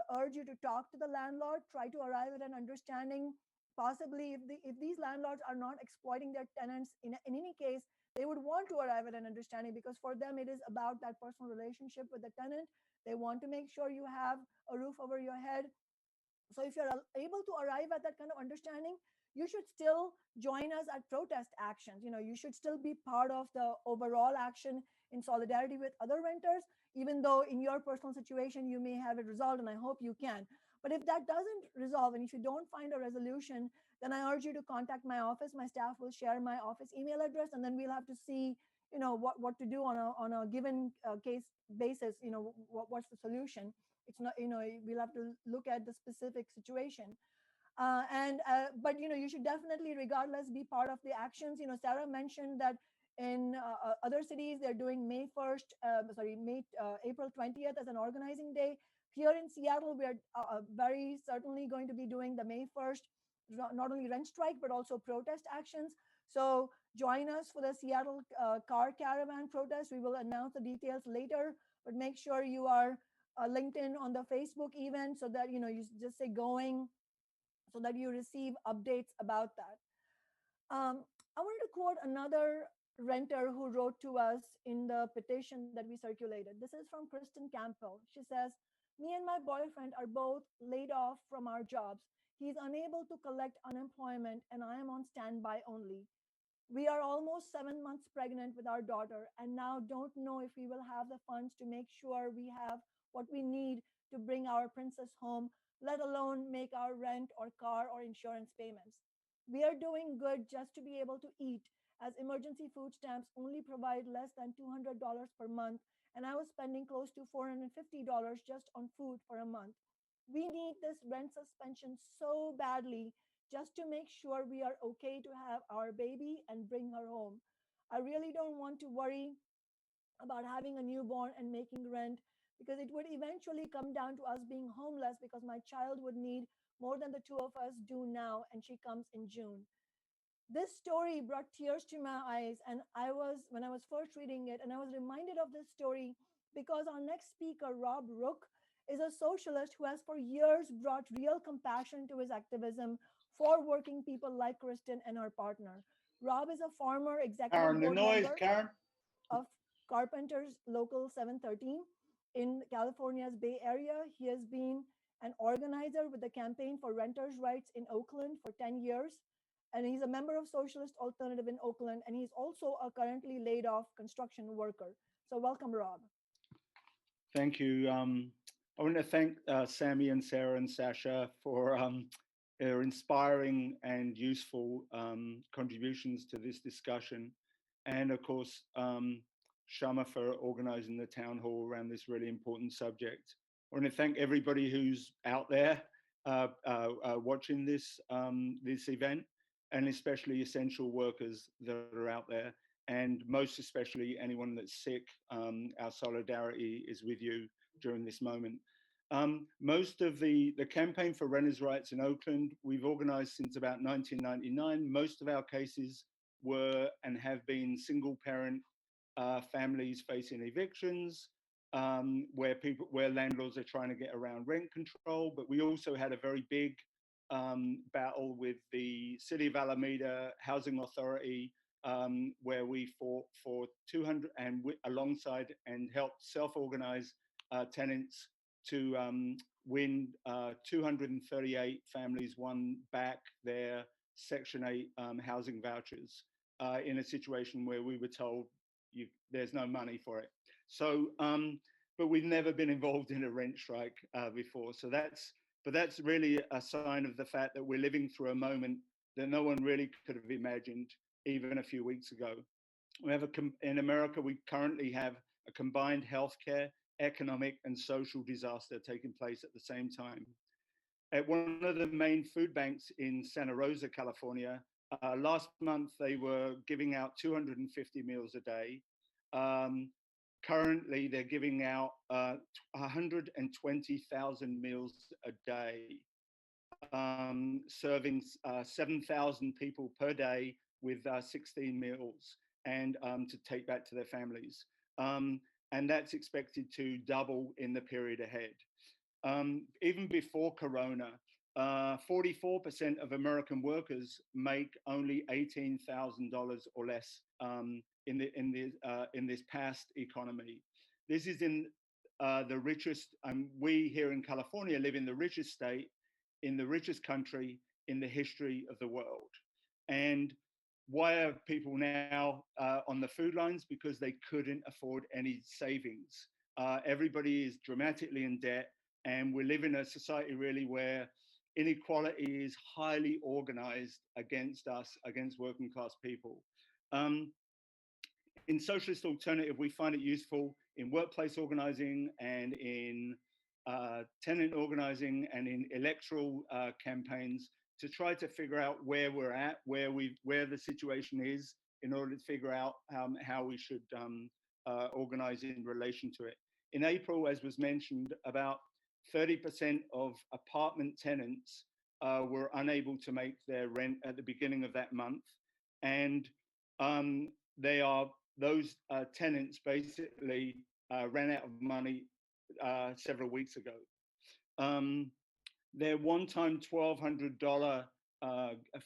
urge you to talk to the landlord, try to arrive at an understanding. Possibly, if these landlords are not exploiting their tenants, in any case, they would want to arrive at an understanding because for them, it is about that personal relationship with the tenant. They want to make sure you have a roof over your head. So if you're able to arrive at that kind of understanding, you should still join us at protest actions. You should still be part of the overall action in solidarity with other renters, even though in your personal situation, you may have it resolved, and I hope you can. But if that doesn't resolve, and if you don't find a resolution, then I urge you to contact my office. My staff will share my office email address, and then we'll have to see, what to do on a given case basis. What's the solution? It's not, we'll have to look at the specific situation. But you should definitely, regardless, be part of the actions. Sarah mentioned that In other cities, they're doing April 20th as an organizing day. Here in Seattle, we are very certainly going to be doing the May 1st, not only rent strike, but also protest actions. So join us for the Seattle car caravan protest. We will announce the details later, but make sure you are linked in on the Facebook event so that, you just say going so that you receive updates about that. I wanted to quote another renter who wrote to us in the petition that we circulated. This is from Kristen Campbell. She says, "Me and my boyfriend are both laid off from our jobs. He's unable to collect unemployment, and I am on standby only. We are almost 7 months pregnant with our daughter, and now don't know if we will have the funds to make sure we have what we need to bring our princess home, let alone make our rent or car or insurance payments. We are doing good just to be able to eat, as emergency food stamps only provide less than $200 per month, and I was spending close to $450 just on food for a month. We need this rent suspension so badly just to make sure we are okay to have our baby and bring her home. I really don't want to worry about having a newborn and making rent, because it would eventually come down to us being homeless because my child would need more than the two of us do now, and she comes in June." This story brought tears to my eyes, and when I was first reading it, and I was reminded of this story because our next speaker, Rob Rook, is a socialist who has for years brought real compassion to his activism for working people like Kristen and her partner. Rob is a former executive Karen, the board noise, member Karen. of Carpenters Local 713 in California's Bay Area. He has been an organizer with the Campaign for Renters' Rights in Oakland for 10 years. And he's a member of Socialist Alternative in Oakland. And he's also a currently laid off construction worker. So welcome, Rob. Thank you. I want to thank Sammy and Sarah and Sasha for their inspiring and useful contributions to this discussion. And of course, Shama for organizing the town hall around this really important subject. I want to thank everybody who's out there watching this event, and especially essential workers that are out there, and most especially anyone that's sick. Our solidarity is with you during this moment. Most of the Campaign for Renters' Rights in Oakland, we've organized since about 1999. Most of our cases were and have been single parent families facing evictions, where landlords are trying to get around rent control. But we also had a very big battle with the City of Alameda Housing Authority, where we fought for 200 and alongside and helped self-organize tenants to win 238 families won back their Section 8 housing vouchers in a situation where we were told there's no money for it. So, but we've never been involved in a rent strike before. So that's really a sign of the fact that we're living through a moment that no one really could have imagined even a few weeks ago. We have in America, we currently have a combined healthcare, economic, and social disaster taking place at the same time. At one of the main food banks in Santa Rosa, California, last month they were giving out 250 meals a day. Currently, they're giving out 120,000 meals a day, serving 7,000 people per day with 16 meals and to take back to their families. And that's expected to double in the period ahead. Even before Corona, 44% of American workers make only $18,000 or less in this past economy. This is in the richest. We here in California live in the richest state, in the richest country in the history of the world. And why are people now on the food lines? Because they couldn't afford any savings. Everybody is dramatically in debt, and we live in a society really where inequality is highly organized against us, against working class people. In Socialist Alternative, we find it useful in workplace organizing and in tenant organizing and in electoral campaigns to try to figure out where we're at, where the situation is, in order to figure out how we should organize in relation to it. In April, as was mentioned, about 30% of apartment tenants were unable to make their rent at the beginning of that month. And those tenants basically ran out of money several weeks ago. Their one-time $1,200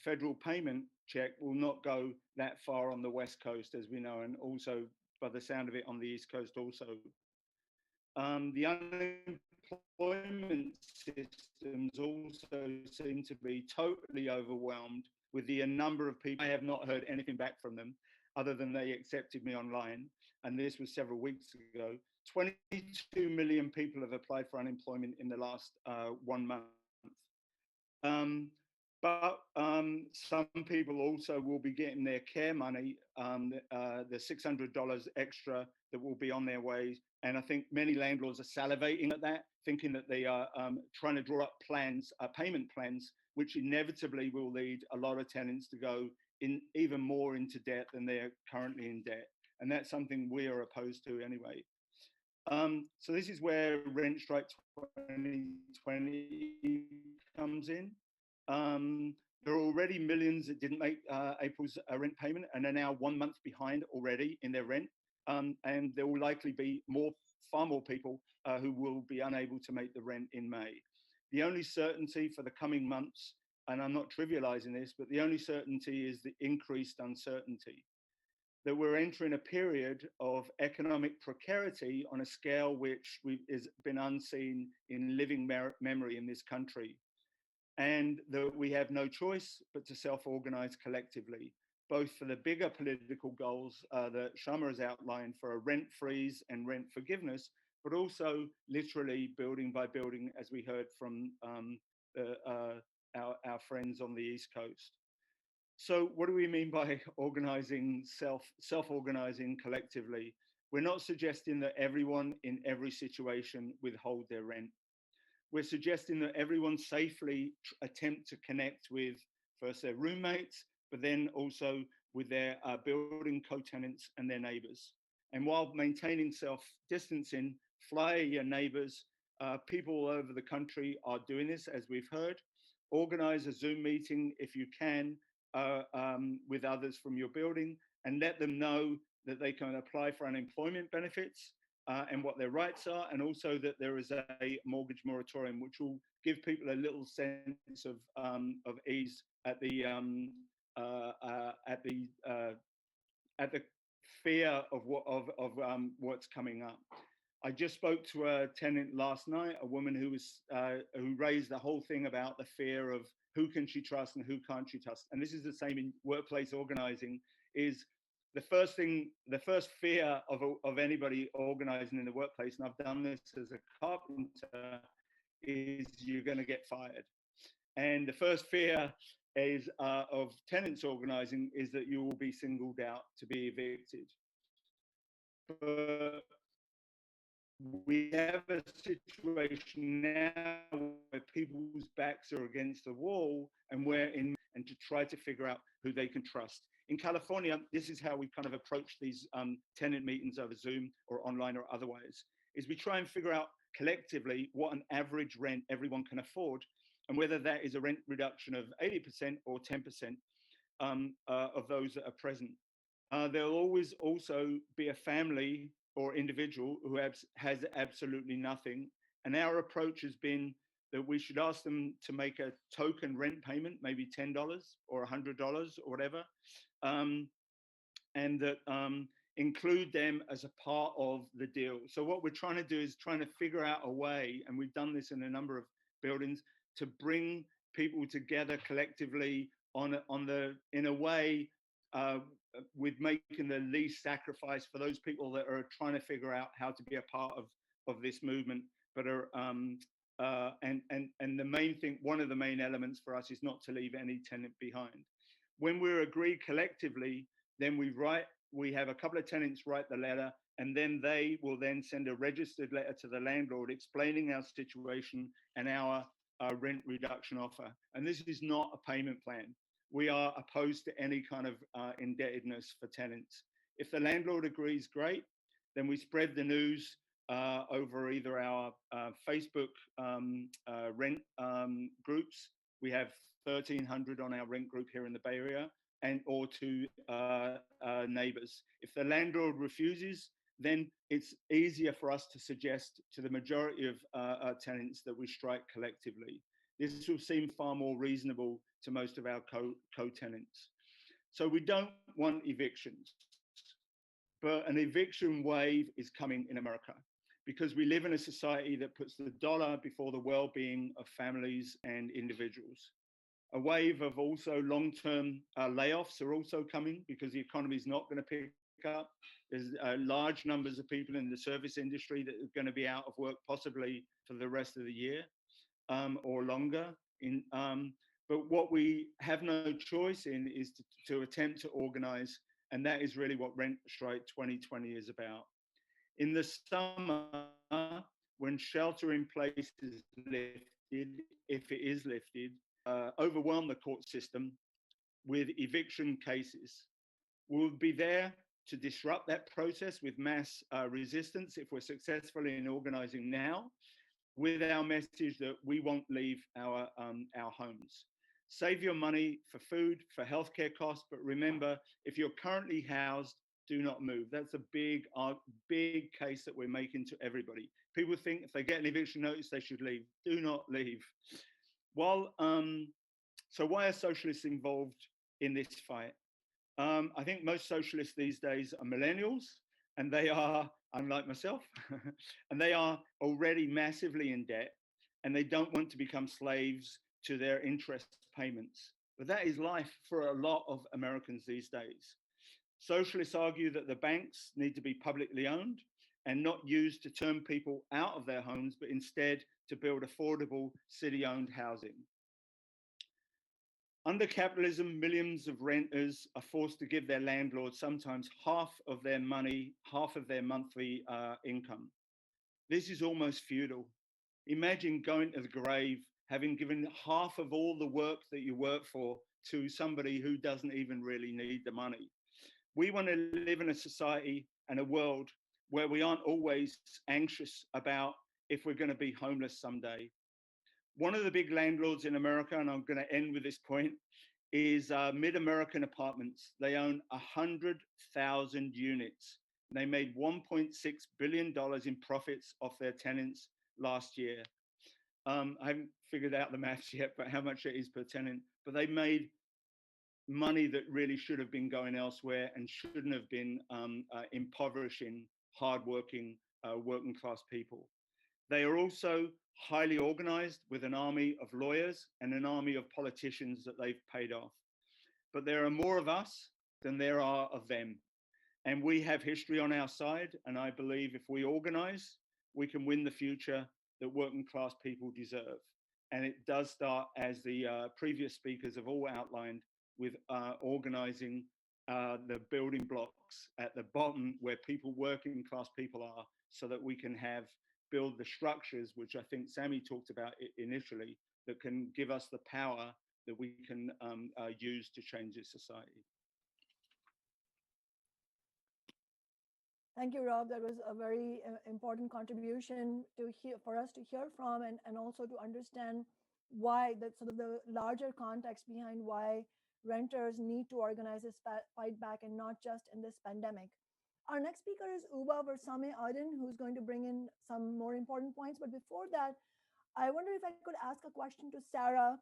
federal payment check will not go that far on the West Coast, as we know, and also, by the sound of it, on the East Coast also. The unemployment systems also seem to be totally overwhelmed with the number of people. I have not heard anything back from them other than they accepted me online. And this was several weeks ago. 22 million people have applied for unemployment in the last 1 month. But some people also will be getting their care money, the $600 extra that will be on their way. And I think many landlords are salivating at that, thinking that they are trying to draw up plans, payment plans, which inevitably will lead a lot of tenants to go in even more into debt than they are currently in debt. And that's something we are opposed to anyway. So this is where Rent Strike 2020 comes in. There are already millions that didn't make April's rent payment and are now 1 month behind already in their rent. And there will likely be far more people who will be unable to make the rent in May. The only certainty for the coming months, and I'm not trivializing this, but the only certainty is the increased uncertainty. That we're entering a period of economic precarity on a scale which has been unseen in living memory in this country. And that we have no choice but to self-organize collectively, both for the bigger political goals that Shama has outlined for a rent freeze and rent forgiveness, but also literally building by building, as we heard from our friends on the East Coast. So what do we mean by organizing, self-organizing collectively? We're not suggesting that everyone in every situation withhold their rent. We're suggesting that everyone safely attempt to connect with first their roommates, but then also with their building co-tenants and their neighbors. And while maintaining self-distancing, fly your neighbors. People all over the country are doing this, as we've heard. Organize a Zoom meeting if you can with others from your building and let them know that they can apply for unemployment benefits and what their rights are, and also that there is a mortgage moratorium, which will give people a little sense of ease at the fear of what's coming up. I just spoke to a tenant last night, a woman who raised the whole thing about the fear of who can she trust and who can't she trust. And this is the same in workplace organizing. Is the first fear of anybody organizing in the workplace, and I've done this as a carpenter, is you're going to get fired. And the first fear is of tenants organizing is that you will be singled out to be evicted. But we have a situation now where people's backs are against the wall and and to try to figure out who they can trust. In California, this is how we kind of approach these tenant meetings over Zoom or online or otherwise, is we try and figure out collectively what an average rent everyone can afford and whether that is a rent reduction of 80% or 10% of those that are present. There'll always also be a family or individual who has absolutely nothing. And our approach has been that we should ask them to make a token rent payment, maybe $10 or $100 or whatever, and that include them as a part of the deal. So what we're trying to do is trying to figure out a way, and we've done this in a number of buildings, to bring people together collectively in a way with making the least sacrifice for those people that are trying to figure out how to be a part of this movement, but are and the main thing, one of the main elements for us is not to leave any tenant behind. When we're agreed collectively, then we have a couple of tenants write the letter, and then they will then send a registered letter to the landlord explaining our situation and our rent reduction offer. And this is not a payment plan. we are opposed to any kind of indebtedness for tenants. If the landlord agrees, great, then we spread the news over either our Facebook rent groups. We have 1,300 on our rent group here in the Bay Area, and or to neighbors. If the landlord refuses, then it's easier for us to suggest to the majority of tenants that we strike collectively. This will seem far more reasonable to most of our co-tenants. So we don't want evictions, but an eviction wave is coming in America because we live in a society that puts the dollar before the well-being of families and individuals. A wave of also long-term layoffs are also coming because the economy is not going to pick up. There's large numbers of people in the service industry that are going to be out of work possibly for the rest of the year or longer. But what we have no choice in is to attempt to organize, and that is really what Rent Strike 2020 is about. In the summer, when shelter in place is lifted, if it is lifted, overwhelm the court system with eviction cases. We'll be there to disrupt that process with mass resistance if we're successful in organizing now, with our message that we won't leave our homes. Save your money for food, for healthcare costs, but remember, if you're currently housed, do not move. That's a big case that we're making to everybody. People think if they get an eviction notice, they should leave. Do not leave. So why are socialists involved in this fight? I think most socialists these days are millennials, and they are, unlike myself, and they are already massively in debt, and they don't want to become slaves to their interest payments. But that is life for a lot of Americans these days. Socialists argue that the banks need to be publicly owned and not used to turn people out of their homes, but instead to build affordable city-owned housing. Under capitalism, millions of renters are forced to give their landlord sometimes half of their money, half of their monthly income. This is almost feudal. Imagine going to the grave, having given half of all the work that you work for to somebody who doesn't even really need the money. We want to live in a society and a world where we aren't always anxious about if we're going to be homeless someday. One of the big landlords in America, and I'm going to end with this point, is Mid-American Apartments. They own 100,000 units. They made $1.6 billion in profits off their tenants last year. I haven't figured out the maths yet, but how much it is per tenant. But they made money that really should have been going elsewhere and shouldn't have been impoverishing hardworking working class people. They are also highly organized with an army of lawyers and an army of politicians that they've paid off. But there are more of us than there are of them. And we have history on our side. And I believe if we organize, we can win the future that working class people deserve. And it does start, as the previous speakers have all outlined, with organizing the building blocks at the bottom where working class people are, so that we can build the structures, which I think Sammy talked about initially, that can give us the power that we can use to change this society. Thank you, Rob. That was a very important contribution for us to hear from, and also to understand why that sort of the larger context behind why renters need to organize this fight back, and not just in this pandemic. Our next speaker is Uba Versame Aydin, who's going to bring in some more important points. But before that, I wonder if I could ask a question to Sarah.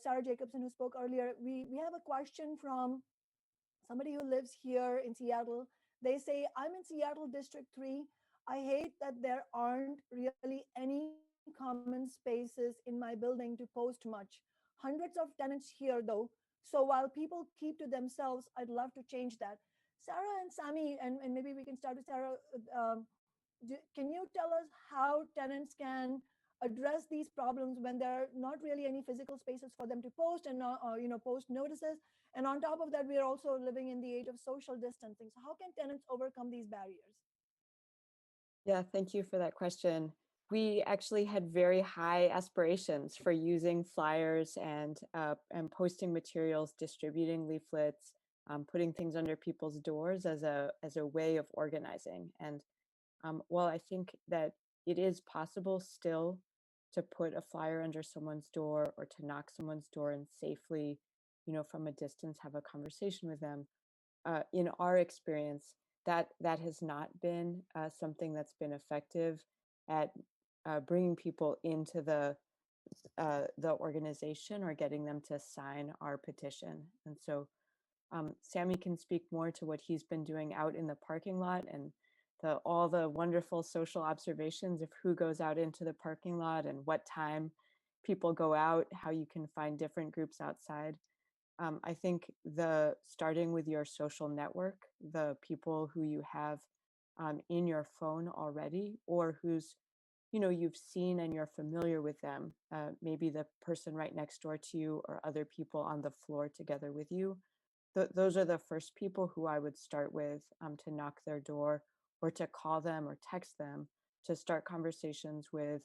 Sarah Jacobson, who spoke earlier. We have a question from somebody who lives here in Seattle. They say, I'm in Seattle District 3. I hate that there aren't really any common spaces in my building to post much. Hundreds of tenants here, though. So while people keep to themselves, I'd love to change that. Sarah and Sammy, and maybe we can start with Sarah. Can you tell us how tenants can address these problems when there are not really any physical spaces for them to post and post notices? And on top of that, we are also living in the age of social distancing. So how can tenants overcome these barriers? Yeah, thank you for that question. we actually had very high aspirations for using flyers and posting materials, distributing leaflets, putting things under people's doors as a way of organizing. And while I think that it is possible still to put a flyer under someone's door or to knock someone's door and safely, from a distance, have a conversation with them, in our experience, that has not been something that's been effective at bringing people into the organization or getting them to sign our petition. And so Sammy can speak more to what he's been doing out in the parking lot and all the wonderful social observations of who goes out into the parking lot and what time people go out, how you can find different groups outside. I think starting with your social network, the people who you have in your phone already, or who's, you've seen and you're familiar with them, maybe the person right next door to you or other people on the floor together with you. Those are the first people who I would start with, to knock their door or to call them or text them to start conversations with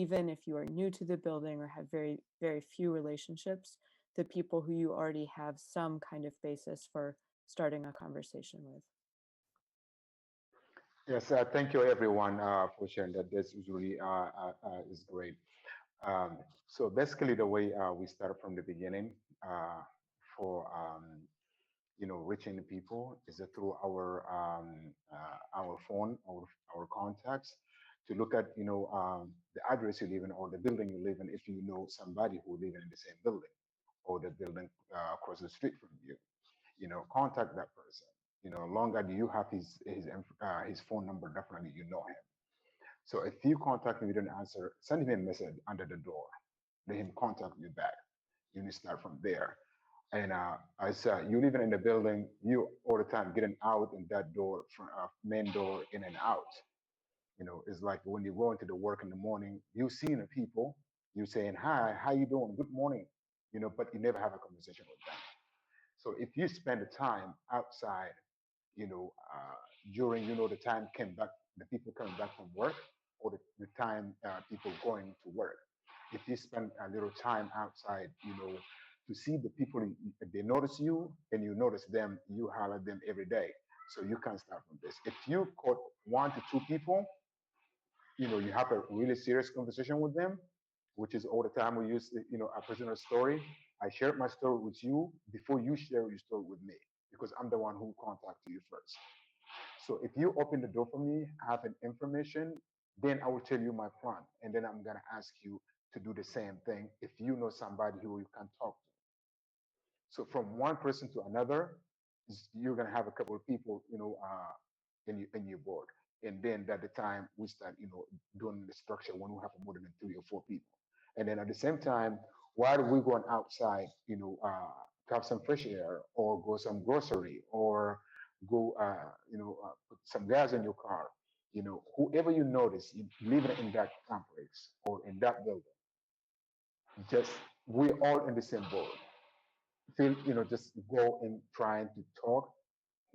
even if you are new to the building or have very, very few relationships, the people who you already have some kind of basis for starting a conversation with. Yes, thank you everyone for sharing that. This is really is great. So basically, the way we started from the beginning for reaching the people is through our phone, our contacts, to look at the address you live in or the building you live in. If you know somebody who live in the same building or the building across the street from you, contact that person. Longer do you have his phone number, definitely you know him. So if you contact him, you don't answer, send him a message under the door. Let him contact you back. You need to start from there. And as you living in the building, you all the time getting out in that door, main door, in and out. It's like when you go into the work in the morning, you seeing the people, you saying hi, how you doing, good morning, but you never have a conversation with them. So if you spend the time outside, during the time came back, the people coming back from work, or the time people going to work, if you spend a little time outside, to see the people, if they notice you and you notice them, you holler them every day. So you can start from this. If you caught 1 to 2 people, you have a really serious conversation with them, which is all the time we use, a personal story. I shared my story with you before you share your story with me, because I'm the one who contacted you first. So if you open the door for me, having information, then I will tell you my plan. And then I'm going to ask you to do the same thing if you know somebody who you can talk to. So from one person to another, you're going to have a couple of people, in your board. And then at the time we start, doing the structure when we have more than 3 or 4 people. And then at the same time, while we're going outside, to have some fresh air or go some grocery or go, put some gas in your car, whoever you notice living in that complex or in that building, just we're all in the same boat. Feel, just go and trying to talk,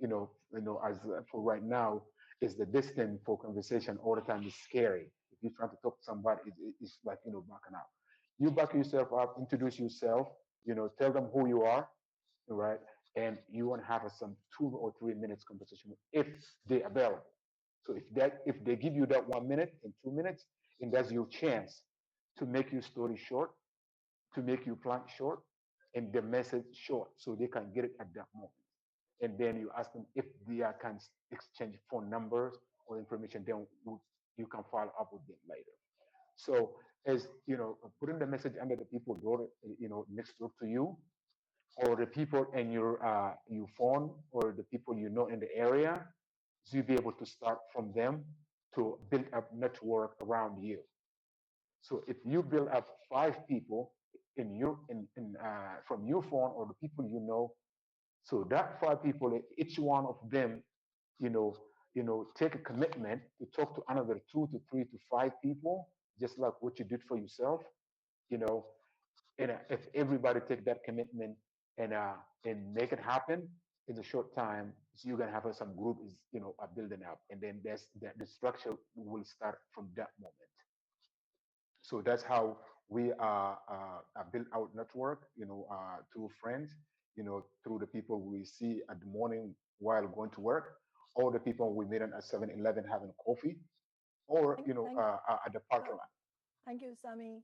as for right now, is the distance for conversation all the time is scary. If you're trying to talk to somebody, it's like, backing out. You back yourself up, introduce yourself, tell them who you are, right? And you want to have some 2 or 3 minutes conversation if they're available. So if they give you that 1 minute and 2 minutes, and that's your chance to make your story short, to make your plan short, and the message short, so they can get it at that moment. And then you ask them if they can exchange phone numbers or information. Then you can follow up with them later. So as putting the message under the people door, next door to you, or the people in your phone, or the people in the area, so you'll be able to start from them to build up network around you. So if you build up 5 people from your phone or the people so that 5 people, each one of them, take a commitment to talk to another 2 to 3 to 5 people, just like what you did for yourself, you know, and if everybody take that commitment and make it happen, in a short time, so you're gonna have some group is are building up, and then there's the structure will start from that moment. So that's how we build our network, through friends, through the people we see at the morning while going to work, or the people we meet at 7-Eleven having coffee, or Thank, at the parking uh, lot. thank you, Sami.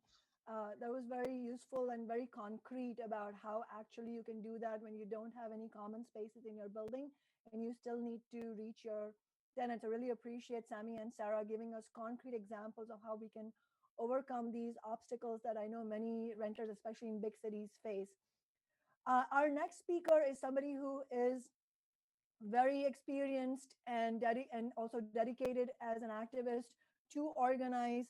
That was very useful and very concrete about how actually you can do that when you don't have any common spaces in your building and you still need to reach your tenants. I really appreciate Sami and Sarah giving us concrete examples of how we can overcome these obstacles that I know many renters, especially in big cities, face. Our next speaker is somebody who is very experienced and also dedicated as an activist to organize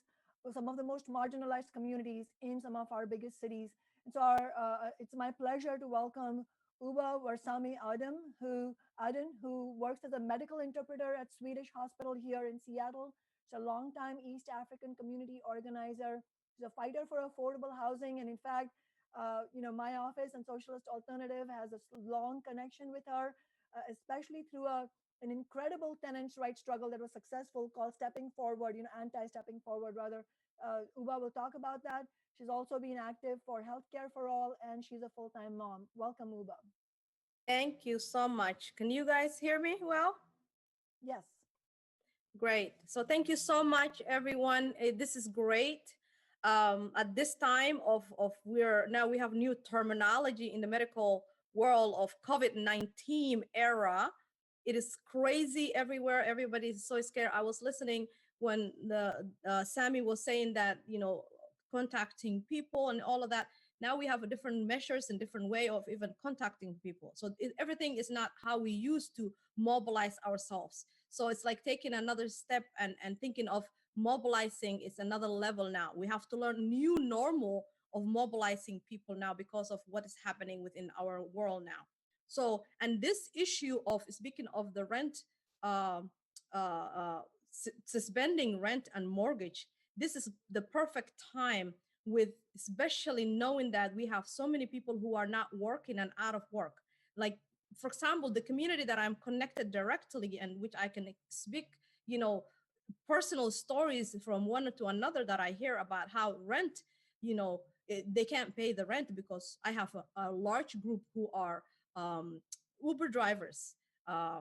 some of the most marginalized communities in some of our biggest cities. And so it's my pleasure to welcome Uba Warsami Aden, who works as a medical interpreter at Swedish Hospital here in Seattle. She's a longtime East African community organizer. She's a fighter for affordable housing. And in fact, my office and Socialist Alternative has a long connection with her, especially through an incredible tenants' rights struggle that was successful called Stepping Forward, anti-stepping forward rather. Uba will talk about that. She's also been active for healthcare for all, and she's a full-time mom. Welcome, Uba. Thank you so much. Can you guys hear me well? Yes. Great. So thank you so much, everyone. This is great. At this time we have new terminology in the medical world of COVID-19 era. It is crazy everywhere. Everybody is so scared. I was listening when Sami was saying that, contacting people and all of that. Now we have a different measures and different way of even contacting people. So everything is not how we used to mobilize ourselves. So it's like taking another step and thinking of mobilizing is another level now. We have to learn new normal of mobilizing people now because of what is happening within our world now. So, and this issue of speaking of the rent, suspending rent and mortgage, this is the perfect time with especially knowing that we have so many people who are not working and out of work. Like, for example, the community that I'm connected directly and which I can speak, personal stories from one to another that I hear about how rent, they can't pay the rent because I have a large group who are Uber drivers. I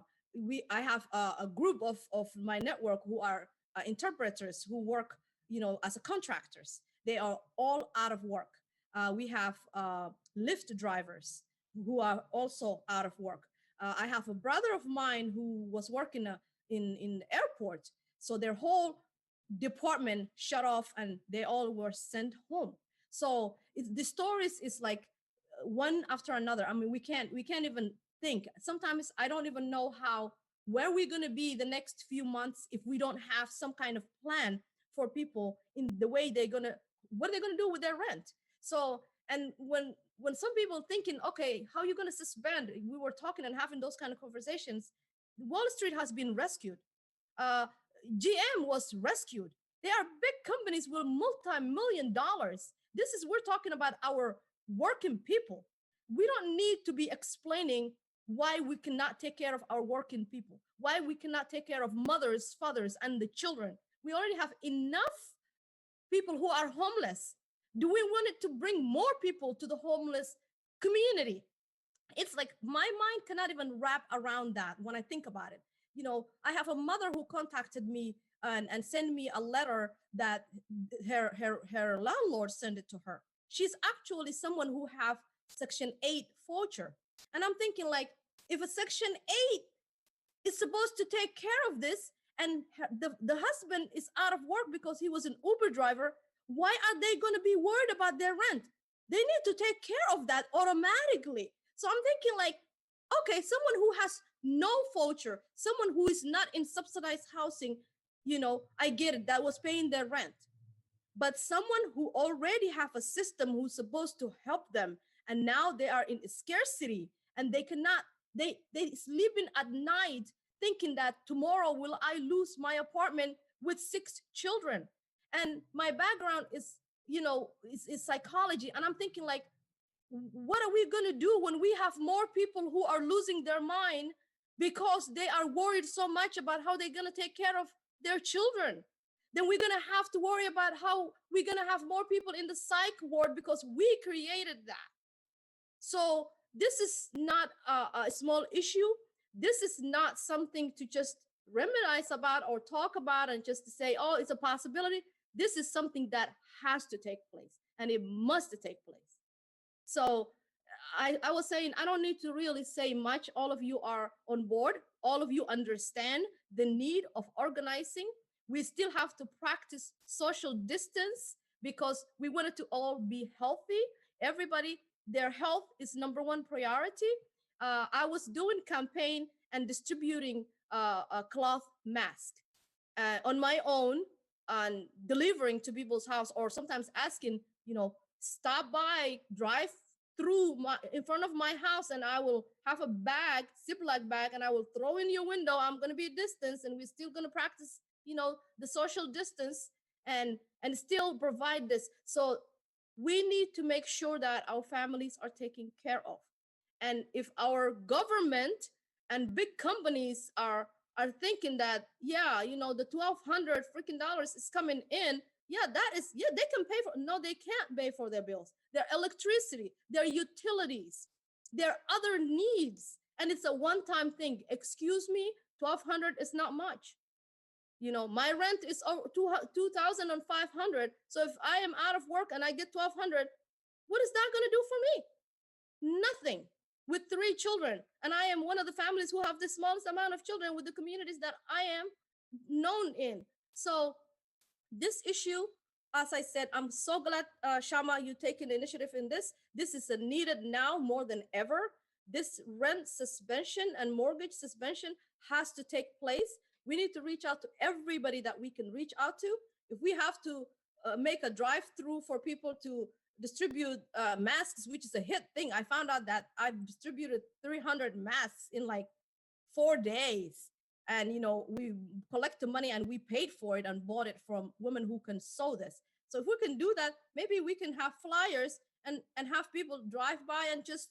have a group of my network who are interpreters who work, as a contractors. They are all out of work. We have Lyft drivers who are also out of work. I have a brother of mine who was working in the airport. So their whole department shut off and they all were sent home. So the stories is like one after another. I mean, we can't even think. Sometimes I don't even know where we're going to be the next few months if we don't have some kind of plan for people in the way what are they going to do with their rent? So, and when some people thinking, okay, how are you going to suspend? We were talking and having those kind of conversations. Wall Street has been rescued. GM was rescued. They are big companies with multi-million dollars. We're talking about our working people. We don't need to be explaining why we cannot take care of our working people, why we cannot take care of mothers, fathers, and the children. We already have enough people who are homeless. Do we want it to bring more people to the homeless community? It's like my mind cannot even wrap around that when I think about it. I have a mother who contacted me and sent me a letter that her landlord sent it to her. She's actually someone who have Section 8 voucher. And I'm thinking, like, if a Section 8 is supposed to take care of this and the husband is out of work because he was an Uber driver, why are they going to be worried about their rent? They need to take care of that automatically. So I'm thinking, like, okay, someone who has no voucher, someone who is not in subsidized housing, I get it, that was paying their rent. But someone who already have a system who's supposed to help them, and now they are in scarcity and they cannot, they sleeping at night thinking that tomorrow will I lose my apartment with 6 children. And my background is, is psychology. And I'm thinking, like, what are we going to do when we have more people who are losing their mind because they are worried so much about how they're going to take care of their children? Then we're going to have to worry about how we're going to have more people in the psych ward because we created that. So this is not a small issue. This is not something to just reminisce about or talk about and just to say, oh, it's a possibility. This is something that has to take place, and it must take place. So I was saying, I don't need to really say much. All of you are on board. All of you understand the need of organizing. We still have to practice social distance because we want it to all be healthy. Everybody, their health is number one priority. I was doing campaign and distributing a cloth mask on my own and delivering to people's house, or sometimes asking, stop by, drive through in front of my house, and I will have a bag, Ziploc bag, and I will throw in your window. I'm going to be a distance, and we're still going to practice, the social distance and still provide this. So we need to make sure that our families are taken care of. And if our government and big companies are thinking that, the $1,200 freaking dollars is coming in, they can pay for. No, they can't pay for their bills, their electricity, their utilities, their other needs, and it's a one-time thing. Excuse me, $1,200 is not much. My rent is $2,500. So if I am out of work and I get $1,200, what is that going to do for me? Nothing. With 3 children, and I am one of the families who have the smallest amount of children with the communities that I am known in. So this issue, as I said, I'm so glad, Shama, you taking the initiative in this. This is needed now more than ever. This rent suspension and mortgage suspension has to take place. We need to reach out to everybody that we can reach out to. If we have to make a drive-through for people to distribute masks, which is a hit thing. I found out that I've distributed 300 masks in like 4 days. And, we collect the money and we paid for it and bought it from women who can sew this. So if we can do that, maybe we can have flyers and have people drive by and just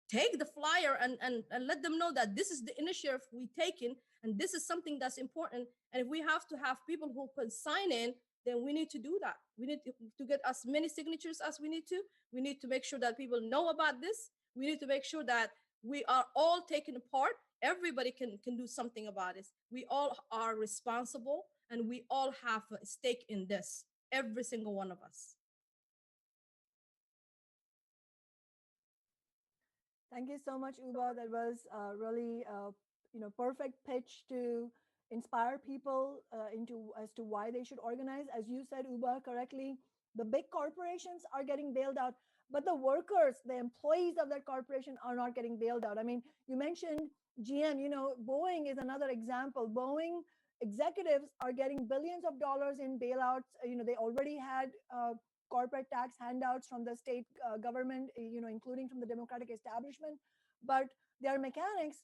take the flyer and let them know that this is the initiative we taken and this is something that's important. And if we have to have people who can sign in, then we need to do that. We need to get as many signatures as we need to. We need to make sure that people know about this. We need to make sure that we are all taking part. Everybody can do something about this. We all are responsible and we all have a stake in this, every single one of us. Thank you so much, Uba. That was really, perfect pitch to inspire people as to why they should organize. As you said, Uba, correctly, the big corporations are getting bailed out, but the workers, the employees of that corporation are not getting bailed out. I mean, you mentioned GM, Boeing is another example. Boeing executives are getting billions of dollars in bailouts. They already had corporate tax handouts from the state government, including from the Democratic establishment, but their mechanics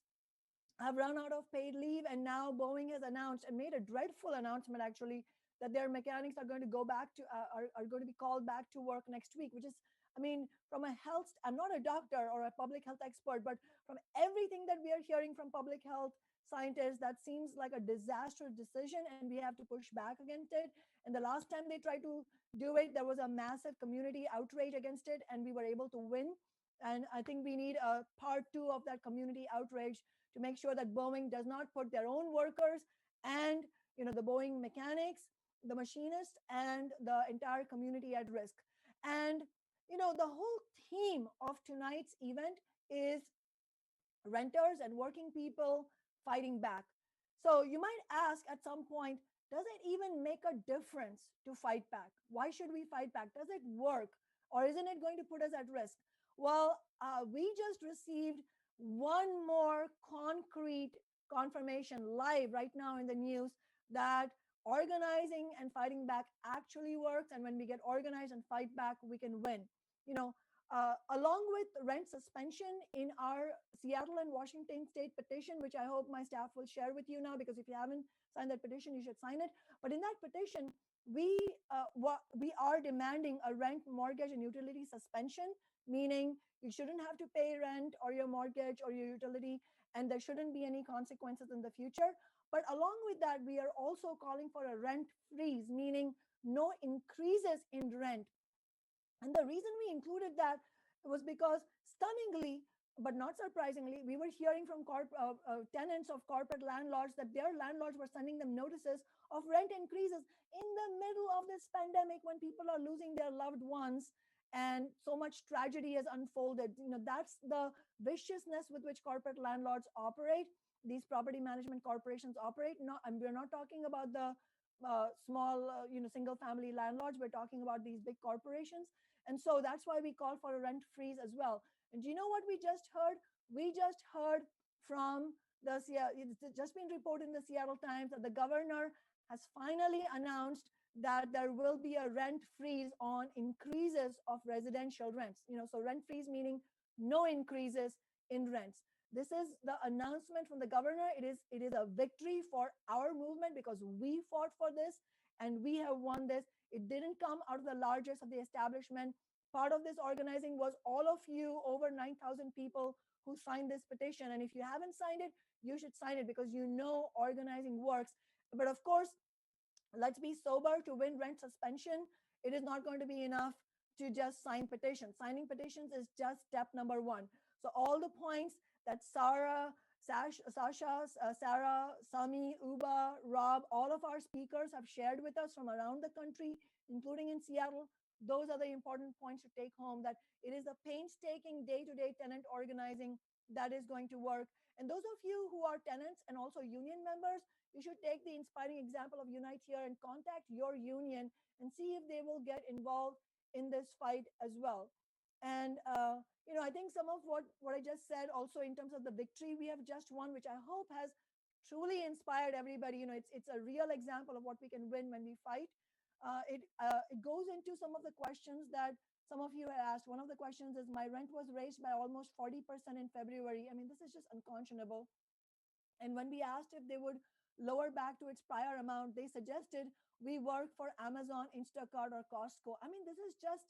have run out of paid leave, and now Boeing has announced and made a dreadful announcement actually that their mechanics are going to go back to are going to be called back to work next week, which is, I mean, from a health, I'm not a doctor or a public health expert, but from everything that we are hearing from public health scientists, that seems like a disastrous decision and we have to push back against it. And the last time they tried to do it, there was a massive community outrage against it and we were able to win. And I think we need a part 2 of that community outrage to make sure that Boeing does not put their own workers and the Boeing mechanics, the machinists, and the entire community at risk. And the whole theme of tonight's event is renters and working people fighting back. So you might ask at some point, does it even make a difference to fight back? Why should we fight back? Does it work? Or isn't it going to put us at risk? Well, we just received one more concrete confirmation live right now in the news that organizing and fighting back actually works. And when we get organized and fight back, we can win. Along with rent suspension in our Seattle and Washington state petition, which I hope my staff will share with you now, because if you haven't signed that petition, you should sign it. But in that petition, we are demanding a rent, mortgage, and utility suspension, meaning you shouldn't have to pay rent or your mortgage or your utility, and there shouldn't be any consequences in the future. But along with that, we are also calling for a rent freeze, meaning no increases in rent. And the reason we included that was because, stunningly, but not surprisingly, we were hearing from tenants of corporate landlords that their landlords were sending them notices of rent increases in the middle of this pandemic when people are losing their loved ones and so much tragedy has unfolded. That's the viciousness with which corporate landlords operate. These property management corporations operate. And we're not talking about the small, single family landlords. We're talking about these big corporations. And so that's why we call for a rent freeze as well. And do you know what we just heard? We just heard from it's just been reported in the Seattle Times that the governor has finally announced that there will be a rent freeze on increases of residential rents. So rent freeze meaning no increases in rents. This is the announcement from the governor. It is a victory for our movement because we fought for this and we have won this. It didn't come out of the largest of the establishment. Part of this organizing was all of you, over 9,000 people who signed this petition. And if you haven't signed it, you should sign it because organizing works. But of course, let's be sober. To win rent suspension, it is not going to be enough to just sign petitions. Signing petitions is just step number one. So all the points that Sasha, Sarah, Sami, Uba, Rob, all of our speakers have shared with us from around the country, including in Seattle, those are the important points to take home, that it is the painstaking day-to-day tenant organizing that is going to work. And those of you who are tenants and also union members, you should take the inspiring example of Unite Here and contact your union and see if they will get involved in this fight as well. And I think some of what I just said also in terms of the victory we have just won, which I hope has truly inspired everybody. It's a real example of what we can win when we fight. It goes into some of the questions that some of you have asked. One of the questions is, my rent was raised by almost 40% in February. I mean, this is just unconscionable. And when we asked if they would lower back to its prior amount, they suggested we work for Amazon, Instacart, or Costco. I mean, this is just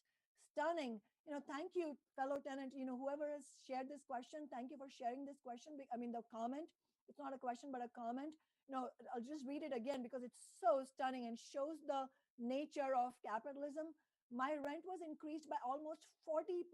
stunning. Thank you, fellow tenant, whoever has shared this question, thank you for sharing this question. I mean, the comment, it's not a question, but a comment. I'll just read it again because it's so stunning and shows the nature of capitalism. My rent was increased by almost 40%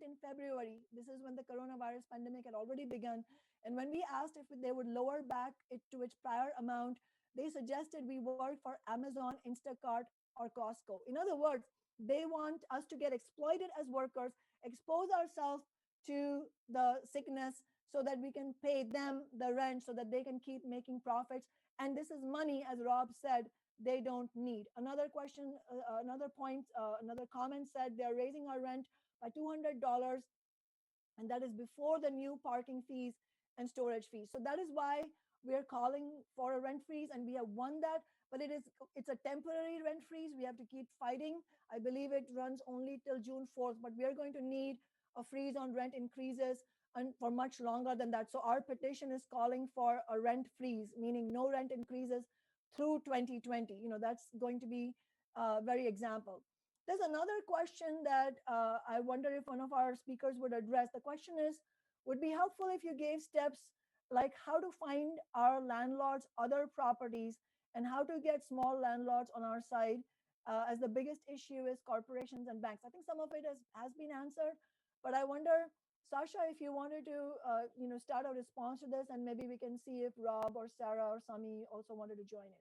in February. This is when the coronavirus pandemic had already begun. And when we asked if they would lower back it to its prior amount, they suggested we work for Amazon, Instacart, or Costco. In other words, they want us to get exploited as workers, expose ourselves to the sickness so that we can pay them the rent so that they can keep making profits. And this is money, as Rob said, they don't need. Another question, another point, another comment said they're raising our rent by $200, and that is before the new parking fees and storage fees. So that is why we are calling for a rent freeze, and we have won that. But it's a temporary rent freeze. We have to keep fighting. I believe it runs only till June 4th, but we are going to need a freeze on rent increases and for much longer than that. So our petition is calling for a rent freeze, meaning no rent increases through 2020. That's going to be a very example. There's another question that I wonder if one of our speakers would address. The question is, would be helpful if you gave steps like how to find our landlords other properties and how to get small landlords on our side, as the biggest issue is corporations and banks. I think some of it has been answered, but I wonder, Sasha, if you wanted to start a response to this, and maybe we can see if Rob or Sarah or Sami also wanted to join in.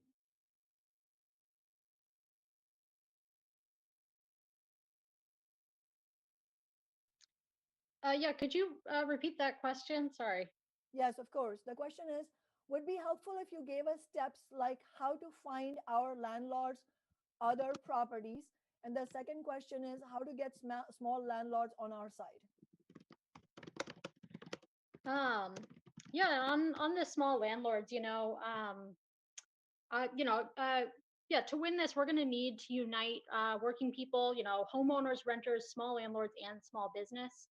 Yeah, could you repeat that question? Sorry. Yes, of course. The question is, would be helpful if you gave us steps like how to find our landlords other properties. And the second question is how to get small landlords on our side. Yeah, on the small landlords, yeah, to win this, we're going to need to unite working people, homeowners, renters, small landlords, and small business.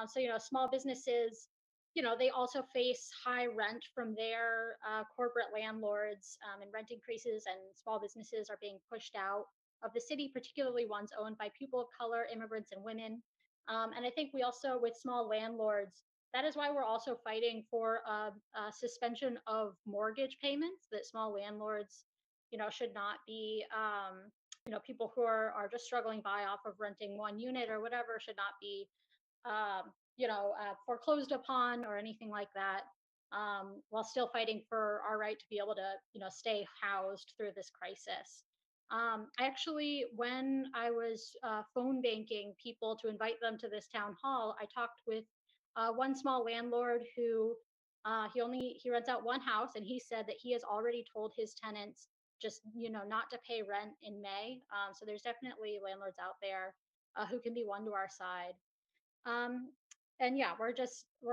So, small businesses, they also face high rent from their corporate landlords, and rent increases, and small businesses are being pushed out of the city, particularly ones owned by people of color, immigrants, and women. And I think we also, with small landlords, that is why we're also fighting for a suspension of mortgage payments, that small landlords, should not be, people who are just struggling by off of renting one unit or whatever should not be foreclosed upon or anything like that, while still fighting for our right to be able to, stay housed through this crisis. I actually, when I was phone banking people to invite them to this town hall, I talked with one small landlord who he rents out one house, and he said that he has already told his tenants just not to pay rent in May. So there's definitely landlords out there who can be won to our side. And yeah, we're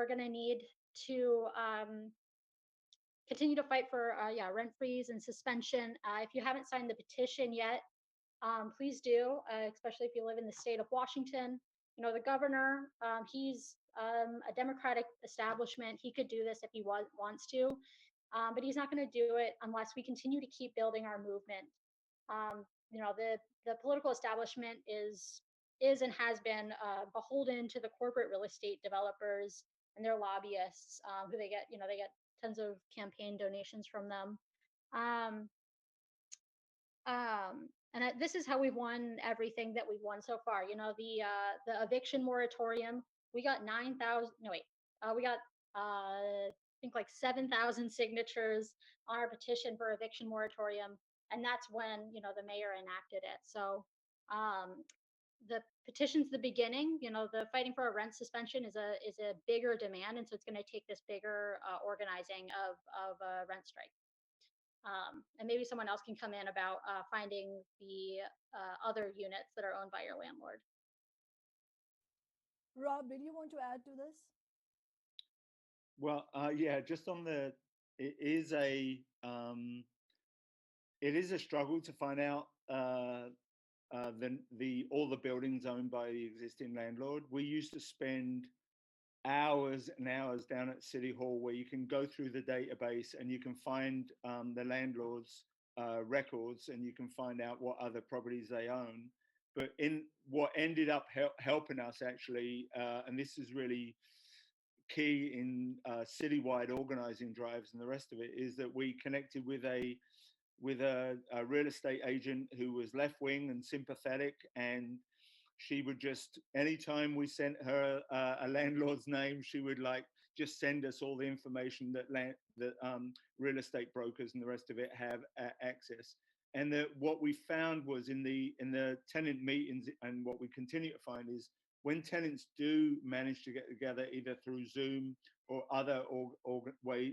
gonna need to continue to fight for rent freeze and suspension. If you haven't signed the petition yet, please do, especially if you live in the state of Washington. The governor, he's a Democratic establishment. He could do this if he wants to, but he's not going to do it unless we continue to keep building our movement. The political establishment is and has been beholden to the corporate real estate developers and their lobbyists, who they get tons of campaign donations from them. This is how we've won everything that we've won so far. The eviction moratorium, we got 9,000. No, wait, we got I think like 7,000 signatures on our petition for eviction moratorium, and that's when the mayor enacted it. So the petition's the beginning. The fighting for a rent suspension is a bigger demand, and so it's going to take this bigger organizing of a rent strike. And maybe someone else can come in about finding the other units that are owned by your landlord. Rob, did you want to add to this? Well, yeah, just on it is a struggle to find out all the buildings owned by the existing landlord. We used to spend hours and hours down at City Hall, where you can go through the database and you can find the landlord's records, and you can find out what other properties they own. But in what ended up helping us actually, and this is really key in citywide organizing drives and the rest of it, is that we connected with a real estate agent who was left-wing and sympathetic, and she would just, anytime we sent her a landlord's name, she would just send us all the information that real estate brokers and the rest of it have access. And what we found was in the tenant meetings, and what we continue to find, is when tenants do manage to get together, either through Zoom or other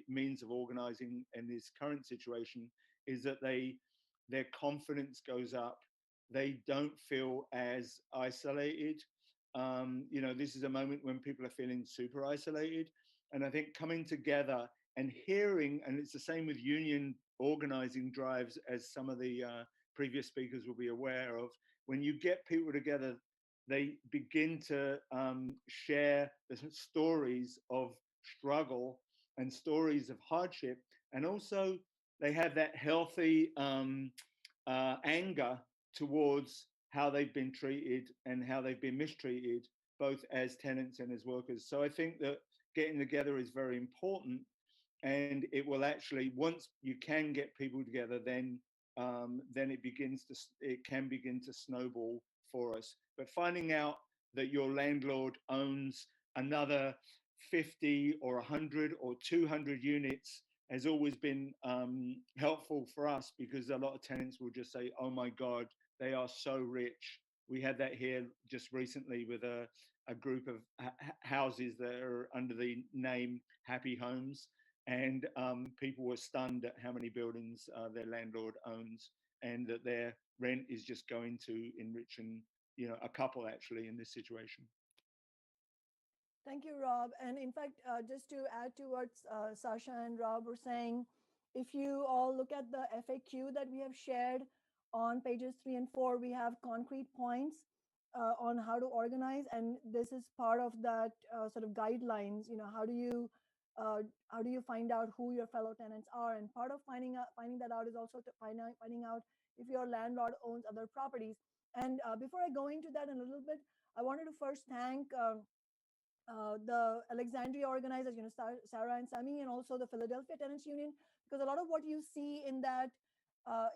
means of organizing in this current situation, is that their confidence goes up. They don't feel as isolated. This is a moment when people are feeling super isolated. And I think coming together and hearing, and it's the same with union organizing drives, as some of the previous speakers will be aware of, when you get people together, they begin to share the stories of struggle and stories of hardship. And also they have that healthy anger towards how they've been treated and how they've been mistreated, both as tenants and as workers. So I think that getting together is very important, and it will actually, once you can get people together, then it can begin to snowball for us. But finding out that your landlord owns another 50 or 100 or 200 units has always been helpful for us, because a lot of tenants will just say, oh my God, they are so rich. We had that here just recently with a group of houses that are under the name Happy Homes. And people were stunned at how many buildings their landlord owns, and that their rent is just going to enrich a couple actually in this situation. Thank you, Rob. And in fact, just to add to what Sasha and Rob were saying, if you all look at the FAQ that we have shared on pages 3 and 4, we have concrete points on how to organize, and this is part of that sort of guidelines. How do you find out who your fellow tenants are? And part of finding that out is also to finding out if your landlord owns other properties. And before I go into that in a little bit, I wanted to first thank the Alexandria organizers, Sarah and Sami, and also the Philadelphia Tenants Union, because a lot of what you see in that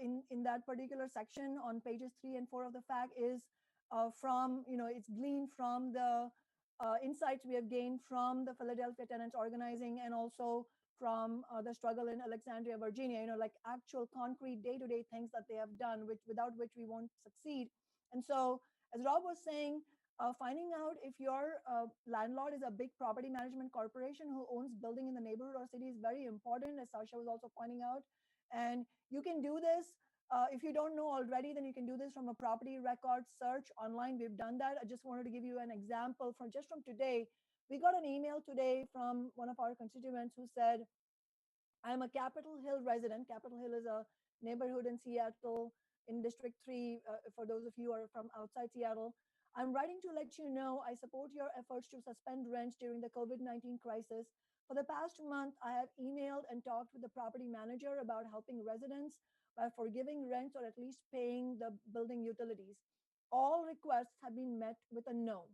in that particular section on pages 3 and 4 of the FAQ is from, it's gleaned from the insights we have gained from the Philadelphia Tenants organizing, and also from the struggle in Alexandria, Virginia, like actual concrete day-to-day things that they have done, without which we won't succeed. And so, as Rob was saying, finding out if your landlord is a big property management corporation who owns building in the neighborhood or city is very important, as Sasha was also pointing out. And you can do this. If you don't know already, then you can do this from a property record search online. We've done that. I just wanted to give you an example from today. We got an email today from one of our constituents who said, I'm a Capitol Hill resident. Capitol Hill is a neighborhood in Seattle in District 3, for those of you who are from outside Seattle. I'm writing to let you know I support your efforts to suspend rent during the COVID-19 crisis. For the past month, I have emailed and talked with the property manager about helping residents by forgiving rents or at least paying the building utilities. All requests have been met with a no.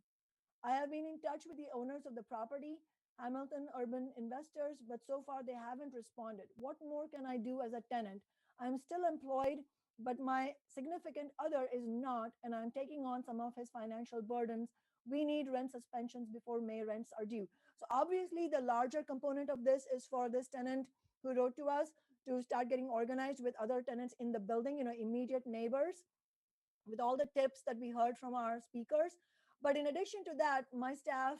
I have been in touch with the owners of the property, Hamilton Urban Investors, but so far they haven't responded. What more can I do as a tenant? I'm still employed, but my significant other is not, and I'm taking on some of his financial burdens. We need rent suspensions before May rents are due. So obviously the larger component of this is for this tenant who wrote to us to start getting organized with other tenants in the building, immediate neighbors, with all the tips that we heard from our speakers. But in addition to that, my staff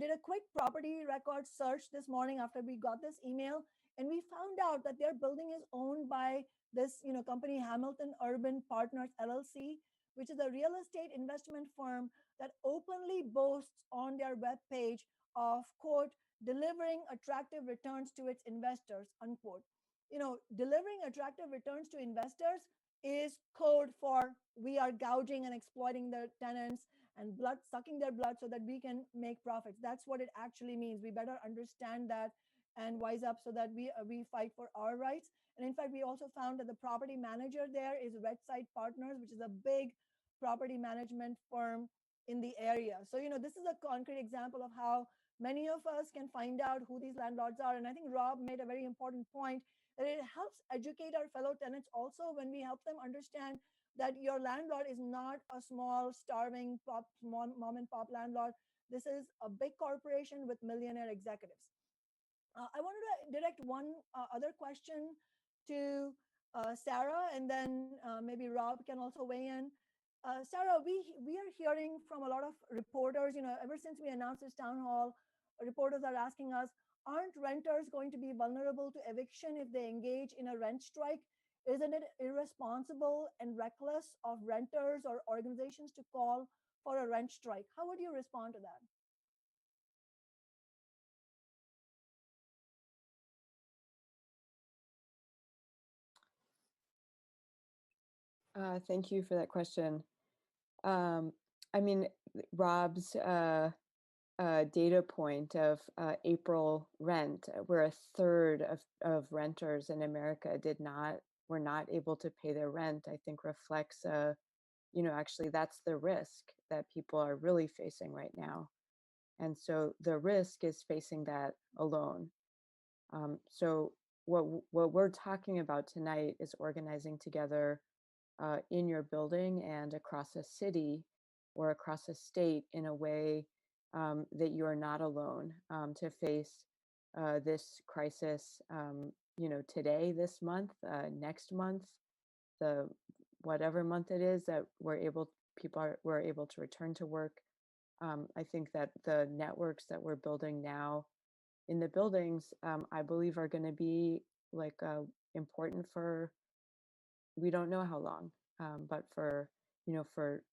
did a quick property record search this morning after we got this email, and we found out that their building is owned by this company, Hamilton Urban Partners LLC, which is a real estate investment firm that openly boasts on their webpage of, quote, delivering attractive returns to its investors, unquote. Delivering attractive returns to investors is code for we are gouging and exploiting the tenants and sucking their blood so that we can make profits. That's what it actually means. We better understand that and wise up so that we fight for our rights. And in fact, we also found that the property manager there is Redside Partners, which is a big property management firm in the area. So, this is a concrete example of how many of us can find out who these landlords are. And I think Rob made a very important point that it helps educate our fellow tenants also when we help them understand that your landlord is not a small, starving, mom and pop landlord. This is a big corporation with millionaire executives. I wanted to direct one other question to Sarah, and then maybe Rob can also weigh in. Sarah, we are hearing from a lot of reporters, ever since we announced this town hall, reporters are asking us, aren't renters going to be vulnerable to eviction if they engage in a rent strike? Isn't it irresponsible and reckless of renters or organizations to call for a rent strike? How would you respond to that? Thank you for that question. I mean, Rob's data point of April rent, where a third of renters in America were not able to pay their rent, I think reflects, actually that's the risk that people are really facing right now. And so the risk is facing that alone. So what we're talking about tonight is organizing together in your building and across a city or across a state in a way that you are not alone to face this crisis, today, this month, next month, the whatever month it is that we're able to return to work. I think that the networks that we're building now in the buildings, I believe are going to be important for, we don't know how long, but for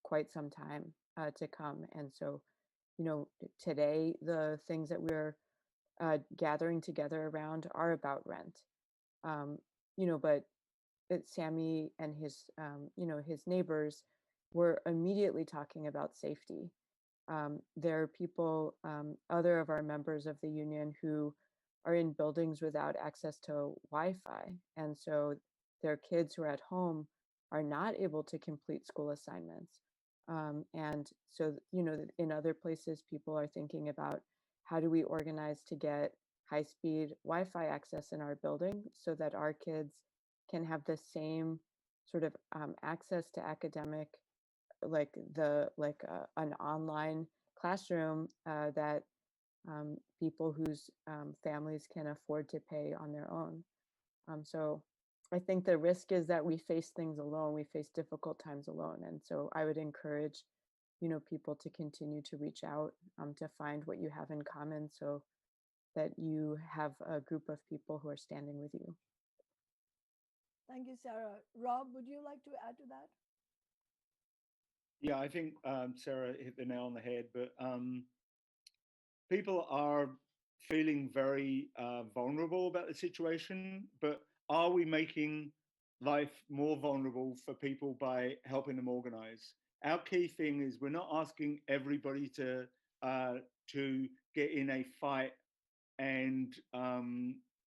quite some time to come. And so, today the things that we're gathering together around are about rent, but Sami and his his neighbors we're immediately talking about safety. There are people, other of our members of the union, who are in buildings without access to Wi-Fi. And so their kids who are at home are not able to complete school assignments. And so, in other places, people are thinking about how do we organize to get high-speed Wi-Fi access in our building so that our kids can have the same sort of access to academic, like an online classroom that people whose families can afford to pay on their own. So I think the risk is that we face things alone, we face difficult times alone. And so I would encourage, people to continue to reach out to find what you have in common so that you have a group of people who are standing with you. Thank you, Sarah. Rob, would you like to add to that? Yeah, I think Sarah hit the nail on the head, but people are feeling very vulnerable about the situation, but are we making life more vulnerable for people by helping them organize? Our key thing is we're not asking everybody to get in a fight and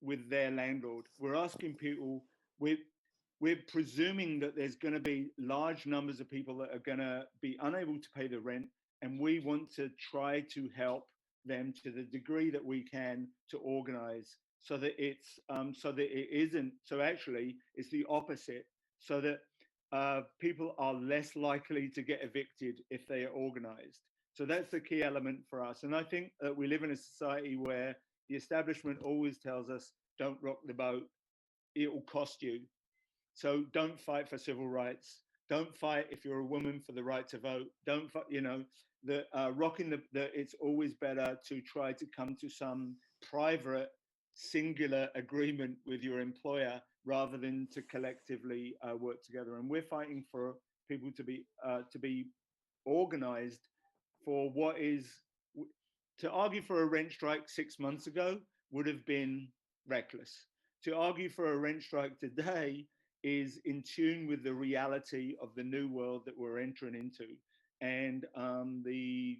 with their landlord. We're asking people, we're presuming that there's going to be large numbers of people that are going to be unable to pay the rent, and we want to try to help them to the degree that we can to organize so that it's so actually it's the opposite, so that people are less likely to get evicted if they are organized. So that's the key element for us. And I think that we live in a society where the establishment always tells us, don't rock the boat, it will cost you. So don't fight for civil rights. Don't fight if you're a woman for the right to vote. Don't fight, it's always better to try to come to some private, singular agreement with your employer rather than to collectively work together. And we're fighting for people to be organized for what is, to argue for a rent strike 6 months ago would have been reckless. To argue for a rent strike today is in tune with the reality of the new world that we're entering into. And the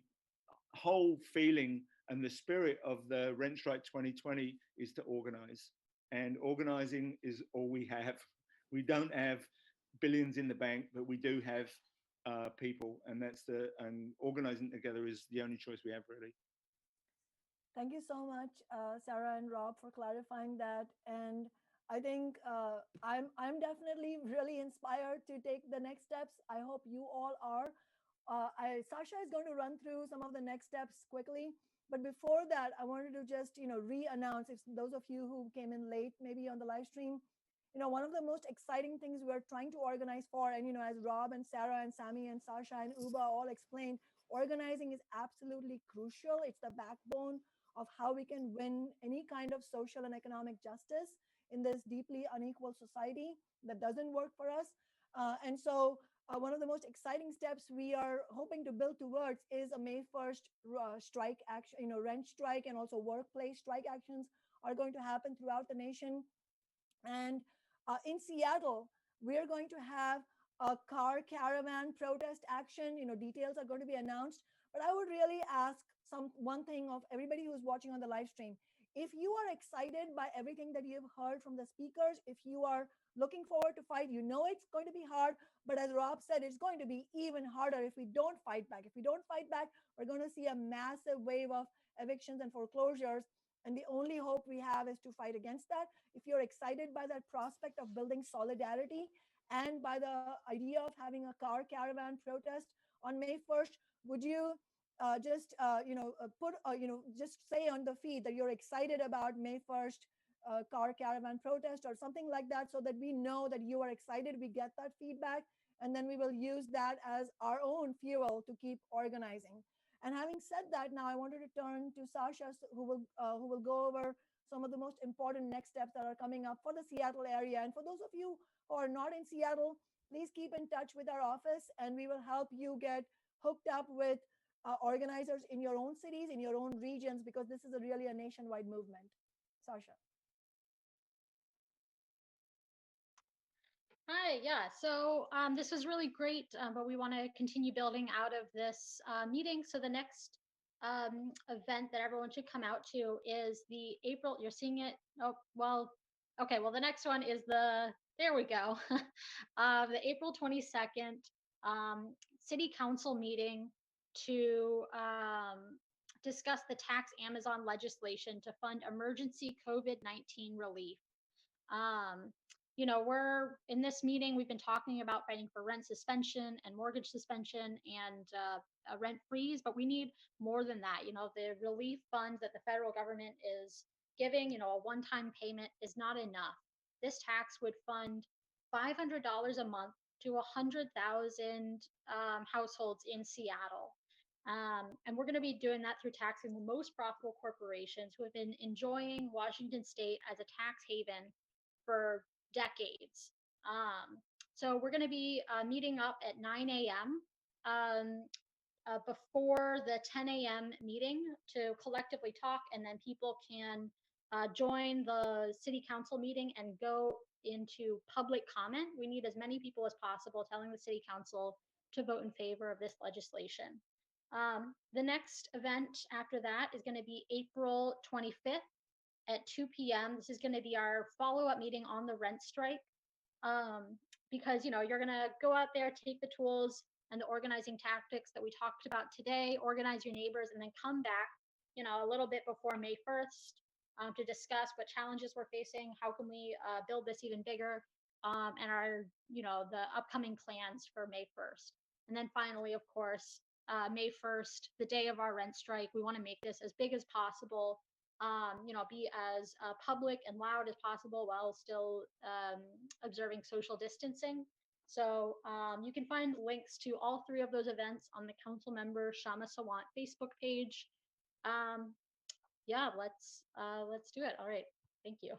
whole feeling and the spirit of the Rent Strike 2020 is to organize. And organizing is all we have. We don't have billions in the bank, but we do have people, and and organizing together is the only choice we have, really. Thank you so much, Sarah and Rob, for clarifying that. And I think I'm definitely really inspired to take the next steps. I hope you all are. Sasha is going to run through some of the next steps quickly. But before that, I wanted to just, re-announce, if those of you who came in late, maybe on the live stream, one of the most exciting things we're trying to organize for, and, as Rob and Sarah and Sammy and Sasha and Uba all explained, organizing is absolutely crucial. It's the backbone of how we can win any kind of social and economic justice in this deeply unequal society that doesn't work for us. And so one of the most exciting steps we are hoping to build towards is a May 1st strike action, rent strike, and also workplace strike actions are going to happen throughout the nation. And in Seattle, we're going to have a car caravan protest action. Details are going to be announced. But I would really ask one thing of everybody who's watching on the live stream. If you are excited by everything that you've heard from the speakers, if you are looking forward to fight, it's going to be hard. But as Rob said, it's going to be even harder if we don't fight back. If we don't fight back, we're going to see a massive wave of evictions and foreclosures. And the only hope we have is to fight against that. If you're excited by that prospect of building solidarity and by the idea of having a car caravan protest on May 1st, would you just say on the feed that you're excited about May 1st car caravan protest or something like that, so that we know that you are excited, we get that feedback, and then we will use that as our own fuel to keep organizing. And having said that, now I wanted to turn to Sasha, who will go over some of the most important next steps that are coming up for the Seattle area. And for those of you who are not in Seattle, please keep in touch with our office, and we will help you get hooked up with organizers in your own cities, in your own regions, because this is really a nationwide movement. Sasha. Hi, yeah. So this was really great, but we want to continue building out of this meeting. So the next event that everyone should come out to is the April. You're seeing it. Oh, well, okay. Well, the next one is there we go. The April 22nd City Council meeting to discuss the tax Amazon legislation to fund emergency COVID-19 relief. Um, we're in this meeting, we've been talking about fighting for rent suspension and mortgage suspension and a rent freeze, but we need more than that. The relief funds that the federal government is giving, a one time payment is not enough. This tax would fund $500 a month to 100,000 households in Seattle. And we're going to be doing that through taxing the most profitable corporations who have been enjoying Washington state as a tax haven for decades. So we're going to be meeting up at 9 a.m. Before the 10 a.m. meeting to collectively talk, and then people can join the city council meeting and go into public comment. We need as many people as possible telling the city council to vote in favor of this legislation. The next event after that is going to be April 25th at 2 p.m. This is going to be our follow-up meeting on the rent strike, because you're going to go out there, take the tools and the organizing tactics that we talked about today, organize your neighbors, and then come back a little bit before May 1st to discuss what challenges we're facing, how can we build this even bigger, and our the upcoming plans for May 1st. And then finally, of course, May 1st, the day of our rent strike, we want to make this as big as possible, be as public and loud as possible while still observing social distancing. So you can find links to all three of those events on the council member Shama Sawant Facebook page. Yeah, let's do it. All right, thank you.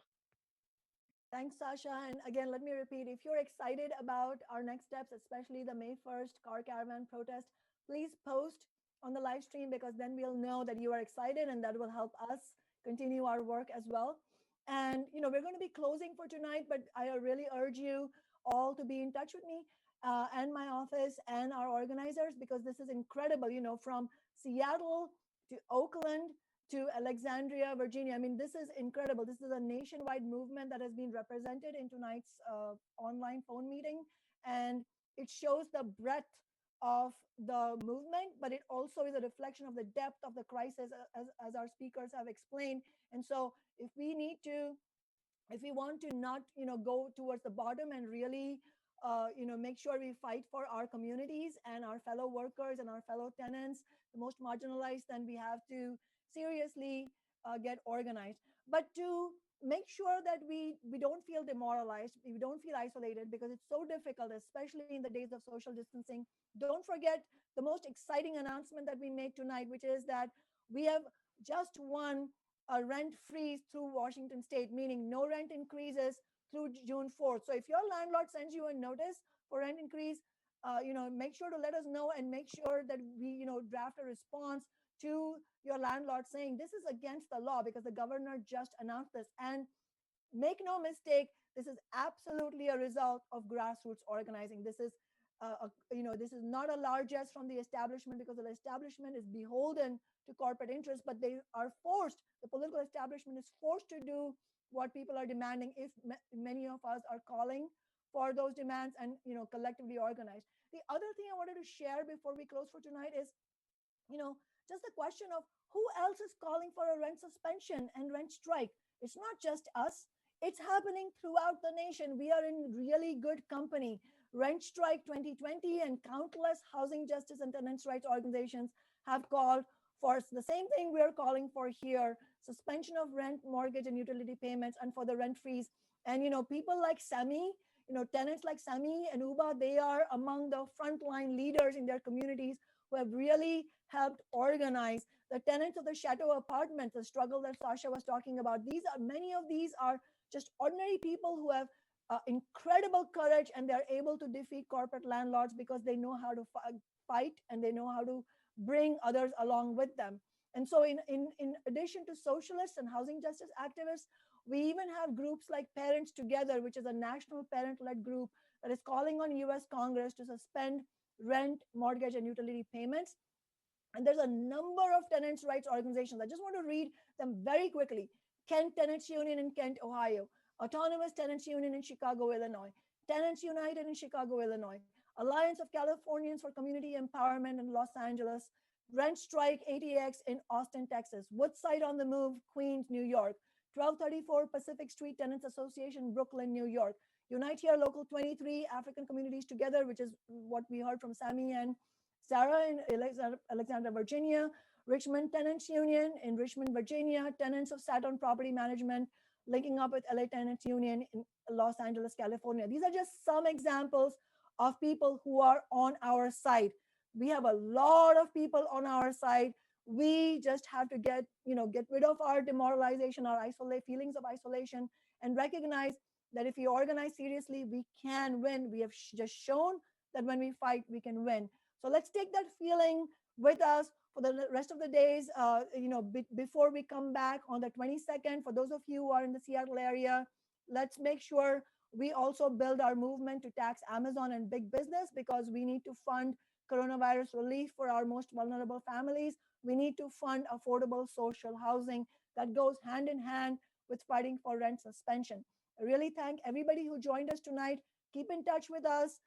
Thanks, Sasha. And again, let me repeat, if you're excited about our next steps, especially the May 1st car caravan protest, please post on the live stream, because then we'll know that you are excited, and that will help us continue our work as well. And we're going to be closing for tonight, but I really urge you all to be in touch with me and my office and our organizers, because this is incredible. From Seattle to Oakland to Alexandria, Virginia. I mean, this is incredible. This is a nationwide movement that has been represented in tonight's online phone meeting, and it shows the breadth of the movement, but it also is a reflection of the depth of the crisis, as our speakers have explained. And so if we want to not go towards the bottom and really make sure we fight for our communities and our fellow workers and our fellow tenants, the most marginalized, then we have to seriously get organized. But to make sure that we don't feel demoralized, we don't feel isolated, because it's so difficult, especially in the days of social distancing. Don't forget the most exciting announcement that we made tonight, which is that we have just won a rent freeze through Washington state, meaning no rent increases through June 4th. So if your landlord sends you a notice for rent increase, make sure to let us know, and make sure that we draft a response to your landlord saying this is against the law, because the governor just announced this. And make no mistake, this is absolutely a result of grassroots organizing. This is this is not a largesse from the establishment, because the establishment is beholden to corporate interests, but they are forced, the political establishment is forced to do what people are demanding if many of us are calling for those demands and collectively organize. The other thing I wanted to share before we close for tonight is just the question of who else is calling for a rent suspension and rent strike. It's not just us, it's happening throughout the nation. We are in really good company. Rent Strike 2020 and countless housing justice and tenants' rights organizations have called for the same thing we're calling for here: suspension of rent, mortgage, and utility payments, and for the rent freeze. And people like Sami, tenants like Sami and Uba, they are among the frontline leaders in their communities who have really helped organize the tenants of the Chateau apartments, the struggle that Sasha was talking about. Many of these are just ordinary people who have incredible courage, and they're able to defeat corporate landlords because they know how to fight, and they know how to bring others along with them. And so in addition to socialists and housing justice activists, we even have groups like Parents Together, which is a national parent-led group that is calling on US Congress to suspend rent, mortgage, and utility payments. And there's a number of tenants' rights organizations. I just want to read them very quickly. Kent Tenants Union in Kent, Ohio, Autonomous Tenants Union in Chicago, Illinois, Tenants United in Chicago, Illinois, Alliance of Californians for Community Empowerment in Los Angeles, Rent Strike ATX in Austin, Texas, Woodside on the Move, Queens, New York, 1234 Pacific Street Tenants Association, Brooklyn, New York, Unite Here Local 23, African Communities Together, which is what we heard from Sammy and Sarah in Alexandria, Virginia, Richmond Tenants Union in Richmond, Virginia, Tenants of Saturn Property Management, linking up with LA Tenants Union in Los Angeles, California. These are just some examples of people who are on our side. We have a lot of people on our side. We just have to get rid of our demoralization, our feelings of isolation, and recognize that if we organize seriously, we can win. We have just shown that when we fight, we can win. So let's take that feeling with us for the rest of the days, before we come back on the 22nd. For those of you who are in the Seattle area, let's make sure we also build our movement to tax Amazon and big business, because we need to fund coronavirus relief for our most vulnerable families. We need to fund affordable social housing that goes hand in hand with fighting for rent suspension. I really thank everybody who joined us tonight. Keep in touch with us.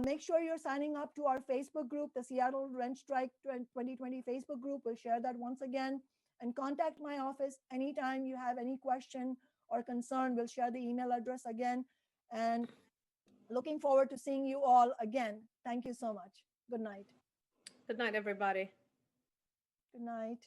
Make sure you're signing up to our Facebook group, the Seattle Rent Strike 2020 Facebook group. We'll share that once again. And contact my office anytime you have any question or concern. We'll share the email address again. And looking forward to seeing you all again. Thank you so much. Good night. Good night, everybody. Good night.